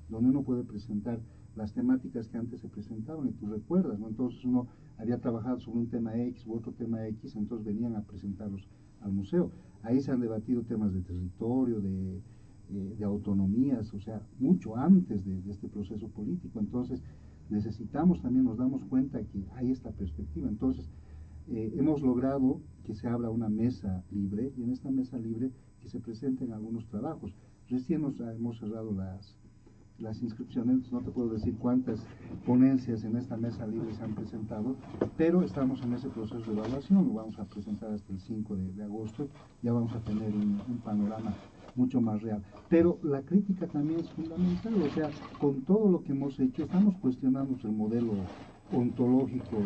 [SPEAKER 2] donde uno puede presentar las temáticas que antes se presentaban, y tú recuerdas, ¿no? Entonces uno había trabajado sobre un tema X u otro tema X, entonces venían a presentarlos al museo. Ahí se han debatido temas de territorio, de autonomías, o sea, mucho antes de este proceso político. Entonces necesitamos también, nos damos cuenta que hay esta perspectiva. Entonces hemos logrado que se abra una mesa libre, y en esta mesa libre que se presenten algunos trabajos. Recién hemos cerrado las inscripciones, no te puedo decir cuántas ponencias en esta mesa libre se han presentado, pero estamos en ese proceso de evaluación, lo vamos a presentar hasta el 5 de agosto, ya vamos a tener un panorama mucho más real. Pero la crítica también es fundamental, o sea, con todo lo que hemos hecho, estamos cuestionando el modelo ontológico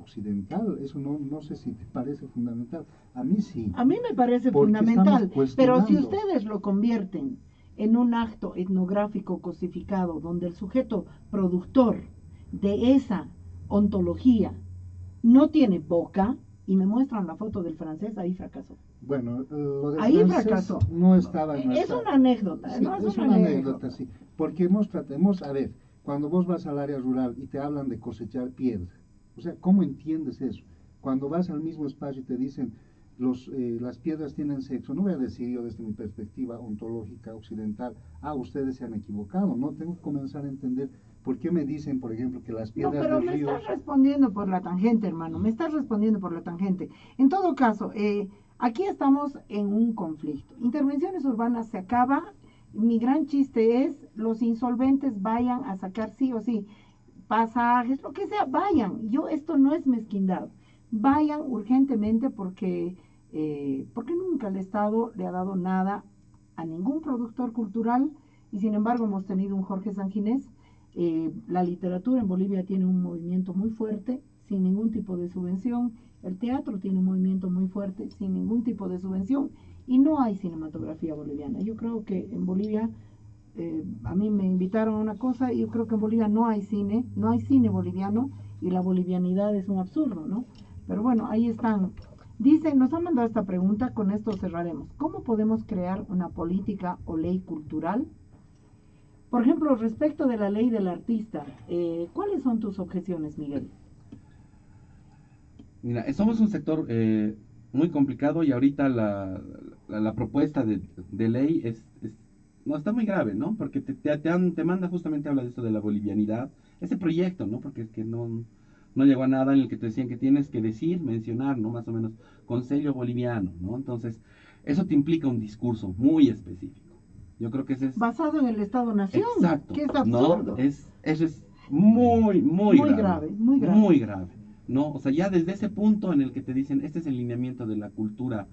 [SPEAKER 2] occidental. Eso no sé si te parece fundamental. A mí sí.
[SPEAKER 1] A mí me parece fundamental, pero si ustedes lo convierten en un acto etnográfico cosificado, donde el sujeto productor de esa ontología no tiene boca, y me muestran la foto del francés, ahí fracasó.
[SPEAKER 2] Bueno, lo del
[SPEAKER 1] ahí
[SPEAKER 2] francés
[SPEAKER 1] fracasó.
[SPEAKER 2] No estaba en
[SPEAKER 1] nuestra... Es una anécdota,
[SPEAKER 2] sí,
[SPEAKER 1] ¿no?
[SPEAKER 2] Es una anécdota, sí. Porque a ver, cuando vos vas al área rural y te hablan de cosechar piedra, o sea, ¿cómo entiendes eso? Cuando vas al mismo espacio y te dicen, las piedras tienen sexo, no voy a decir yo desde mi perspectiva ontológica occidental, ustedes se han equivocado, ¿no? Tengo que comenzar a entender por qué me dicen, por ejemplo, que las piedras
[SPEAKER 1] del río... No, pero me estás respondiendo por la tangente, hermano, me estás respondiendo por la tangente. En todo caso, aquí estamos en un conflicto. Intervenciones urbanas se acaba. Mi gran chiste es, los insolventes vayan a sacar sí o sí pasajes, lo que sea, vayan. Esto no es mezquindad. Vayan urgentemente porque nunca el Estado le ha dado nada a ningún productor cultural, y sin embargo hemos tenido un Jorge Sanginés. La literatura en Bolivia tiene un movimiento muy fuerte, sin ningún tipo de subvención. El teatro tiene un movimiento muy fuerte, sin ningún tipo de subvención. Y no hay cinematografía boliviana. Yo creo que en Bolivia, a mí me invitaron a una cosa, y yo creo que en Bolivia no hay cine boliviano, y la bolivianidad es un absurdo, ¿no? Pero bueno, ahí están. Dice, nos han mandado esta pregunta, con esto cerraremos. ¿Cómo podemos crear una política o ley cultural? Por ejemplo, respecto de la ley del artista, ¿cuáles son tus objeciones, Miguel?
[SPEAKER 3] Mira, somos un sector muy complicado, y ahorita la propuesta de ley está muy grave, ¿no? Porque te manda justamente, habla de esto de la bolivianidad, ese proyecto, ¿no? Porque es que no llegó a nada, en el que te decían que tienes que mencionar, ¿no? Más o menos, Conselho Boliviano, ¿no? Entonces, eso te implica un discurso muy específico. Yo creo que ese es...
[SPEAKER 1] basado en el Estado-Nación.
[SPEAKER 3] Exacto.
[SPEAKER 1] Que es absurdo.
[SPEAKER 3] ¿No? Eso es muy grave.
[SPEAKER 1] Muy grave.
[SPEAKER 3] ¿No? O sea, ya desde ese punto en el que te dicen, este es el lineamiento de la cultura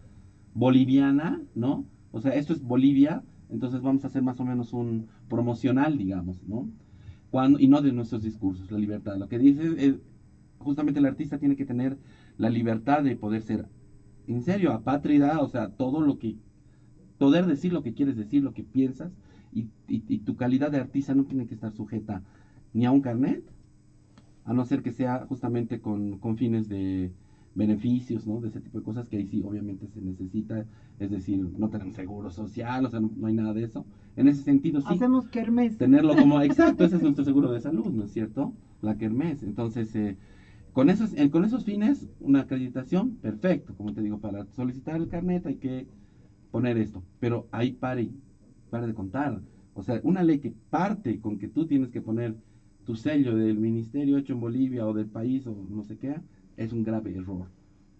[SPEAKER 3] boliviana, ¿no? O sea, esto es Bolivia, entonces vamos a hacer más o menos un promocional, digamos, ¿no? Y no de nuestros discursos, la libertad. Lo que dice es, justamente el artista tiene que tener la libertad de poder ser, en serio, apátrida, o sea, todo lo que, poder decir lo que quieres decir, lo que piensas, y tu calidad de artista no tiene que estar sujeta ni a un carnet, a no ser que sea justamente con fines de beneficios, ¿no? De ese tipo de cosas que ahí sí obviamente se necesita, es decir, no tenemos seguro social, o sea, no hay nada de eso. En ese sentido sí,
[SPEAKER 1] Hacemos kermés.
[SPEAKER 3] tenerlo como, exacto, ese es nuestro seguro de salud, ¿no es cierto? La kermés. Entonces, con esos fines, una acreditación, perfecto, como te digo, para solicitar el carnet hay que poner esto, pero ahí pare de contar. O sea, una ley que parte con que tú tienes que poner tu sello del ministerio hecho en Bolivia o del país o no sé qué, es un grave error.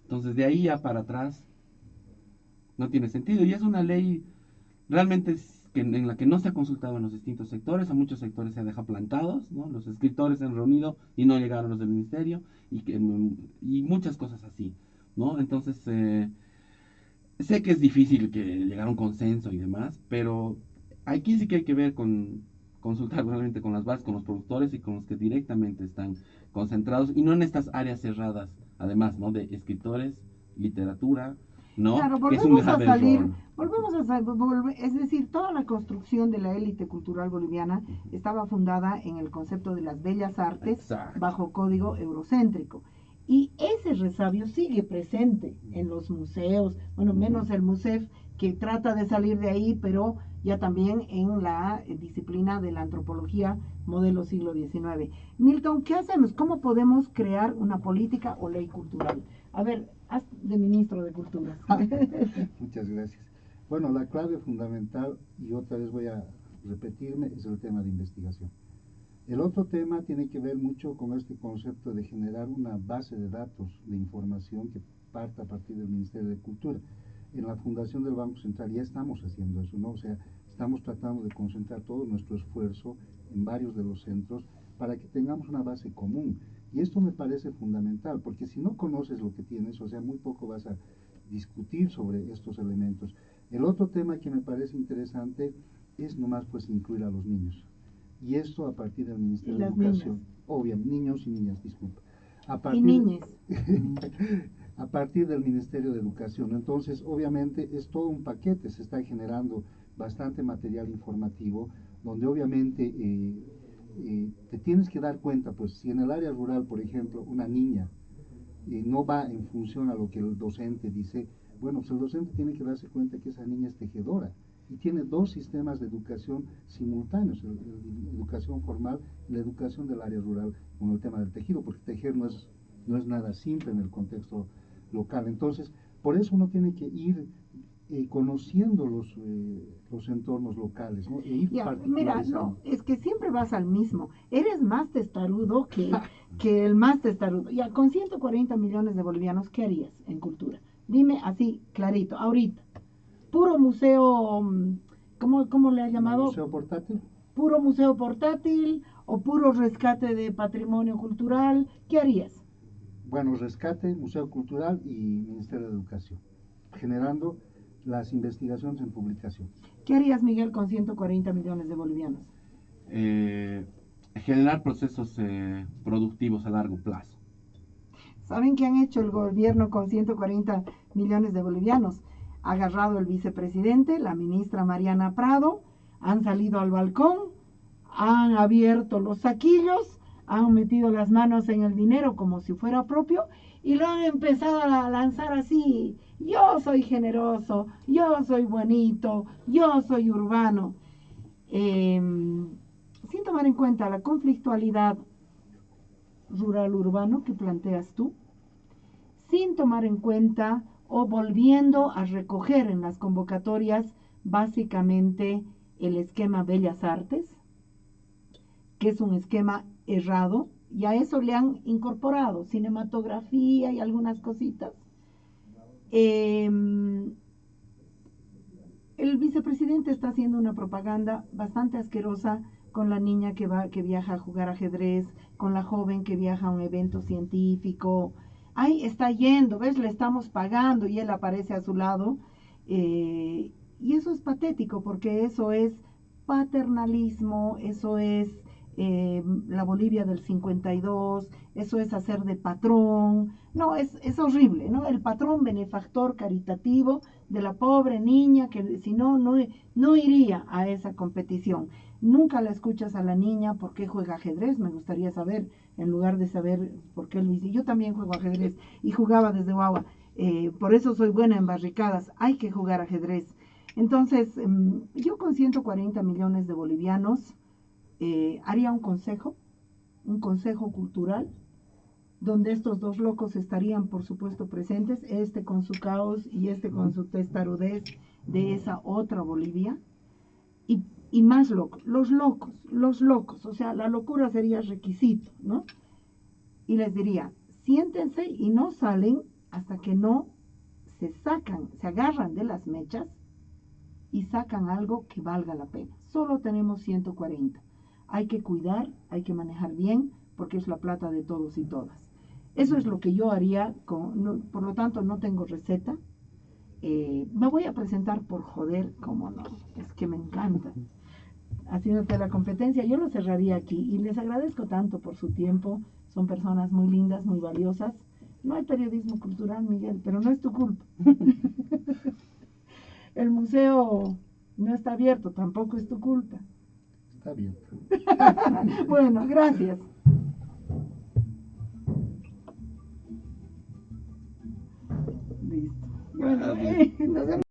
[SPEAKER 3] Entonces, de ahí ya para atrás no tiene sentido. Y es una ley realmente en la que no se ha consultado en los distintos sectores, a muchos sectores se ha dejado plantados, ¿no? Los escritores se han reunido y no llegaron los del ministerio y muchas cosas así, ¿no? Entonces, sé que es difícil que llegar a un consenso y demás, pero aquí sí que hay que ver consultar realmente con las bases, con los productores y con los que directamente están concentrados y no en estas áreas cerradas, además, ¿no? De escritores, literatura, ¿no?
[SPEAKER 1] Claro,
[SPEAKER 3] Que es un
[SPEAKER 1] volvemos a
[SPEAKER 3] grave
[SPEAKER 1] salir,
[SPEAKER 3] error.
[SPEAKER 1] es decir, toda la construcción de la élite cultural boliviana estaba fundada en el concepto de las bellas artes
[SPEAKER 3] Exacto.
[SPEAKER 1] bajo código eurocéntrico. Y ese resabio sigue presente en los museos, bueno, menos el MUSEF, que trata de salir de ahí, pero ya también en la disciplina de la antropología modelo siglo XIX. Milton, ¿qué hacemos? ¿Cómo podemos crear una política o ley cultural? A ver, haz de ministro de Cultura.
[SPEAKER 2] Muchas gracias. Bueno, la clave fundamental, y otra vez voy a repetirme, es el tema de investigación. El otro tema tiene que ver mucho con este concepto de generar una base de datos, de información que parta a partir del Ministerio de Cultura. En la Fundación del Banco Central ya estamos haciendo eso, ¿no? O sea, estamos tratando de concentrar todo nuestro esfuerzo en varios de los centros para que tengamos una base común. Y esto me parece fundamental, porque si no conoces lo que tienes, o sea, muy poco vas a discutir sobre estos elementos. El otro tema que me parece interesante es nomás pues incluir a los niños. Y esto a partir del Ministerio de Educación. Obviamente, niños y niñas, disculpa.
[SPEAKER 1] Y niñas.
[SPEAKER 2] A partir del Ministerio de Educación. Entonces, obviamente, es todo un paquete, se está generando bastante material informativo, donde obviamente te tienes que dar cuenta, pues si en el área rural, por ejemplo, una niña no va en función a lo que el docente dice, bueno, pues el docente tiene que darse cuenta que esa niña es tejedora y tiene dos sistemas de educación simultáneos, la educación formal y la educación del área rural con el tema del tejido, porque tejer no es nada simple en el contexto local. Entonces, por eso uno tiene que ir conociendo los entornos locales, ¿no? E ir
[SPEAKER 1] mira, no, es que siempre vas al mismo. Eres más testarudo que el más testarudo. Ya, con 140 millones de bolivianos, ¿qué harías en cultura? Dime así, clarito, ahorita. Puro museo, ¿cómo le has llamado?
[SPEAKER 2] ¿Museo portátil?
[SPEAKER 1] Puro museo portátil o puro rescate de patrimonio cultural, ¿qué harías?
[SPEAKER 2] Bueno, rescate, museo cultural y Ministerio de Educación, generando las investigaciones en publicación.
[SPEAKER 1] ¿Qué harías, Miguel, con 140 millones de bolivianos?
[SPEAKER 3] Generar procesos productivos a largo plazo.
[SPEAKER 1] ¿Saben qué han hecho el gobierno con 140 millones de bolivianos? Ha agarrado el vicepresidente, la ministra Mariana Prado, han salido al balcón, han abierto los saquillos, han metido las manos en el dinero como si fuera propio y lo han empezado a lanzar así. Yo soy generoso, yo soy bonito, yo soy urbano. Sin tomar en cuenta la conflictualidad rural-urbano que planteas tú, sin tomar en cuenta o volviendo a recoger en las convocatorias básicamente el esquema Bellas Artes, que es un esquema errado, y a eso le han incorporado cinematografía y algunas cositas. El vicepresidente está haciendo una propaganda bastante asquerosa con la niña que viaja a jugar ajedrez, con la joven que viaja a un evento científico. Ahí está yendo, ¿ves? Le estamos pagando y él aparece a su lado. Y eso es patético, porque eso es paternalismo, eso es la Bolivia del 52, eso es hacer de patrón, no, es horrible, ¿no? El patrón benefactor caritativo de la pobre niña que si no, no iría a esa competición. Nunca la escuchas a la niña por qué juega ajedrez, me gustaría saber, en lugar de saber por qué lo hice. Yo también juego ajedrez y jugaba desde guagua, por eso soy buena en barricadas, hay que jugar ajedrez. Entonces, yo con 140 millones de bolivianos haría un consejo cultural, donde estos dos locos estarían, por supuesto, presentes, este con su caos y este con su testarudez de esa otra Bolivia, y más locos, los locos, o sea, la locura sería requisito, ¿no? Y les diría, siéntense y no salen hasta que no se agarran de las mechas y sacan algo que valga la pena. Solo tenemos 140. Hay que cuidar, hay que manejar bien, porque es la plata de todos y todas. Eso es lo que yo haría, por lo tanto no tengo receta. Me voy a presentar por joder, como no, es que me encanta. Haciéndote la competencia, yo lo cerraría aquí y les agradezco tanto por su tiempo. Son personas muy lindas, muy valiosas. No hay periodismo cultural, Miguel, pero no es tu culpa. El museo no está abierto, tampoco es tu culpa.
[SPEAKER 2] Está bien.
[SPEAKER 1] Bueno, gracias. Listo. Bueno, nos vemos.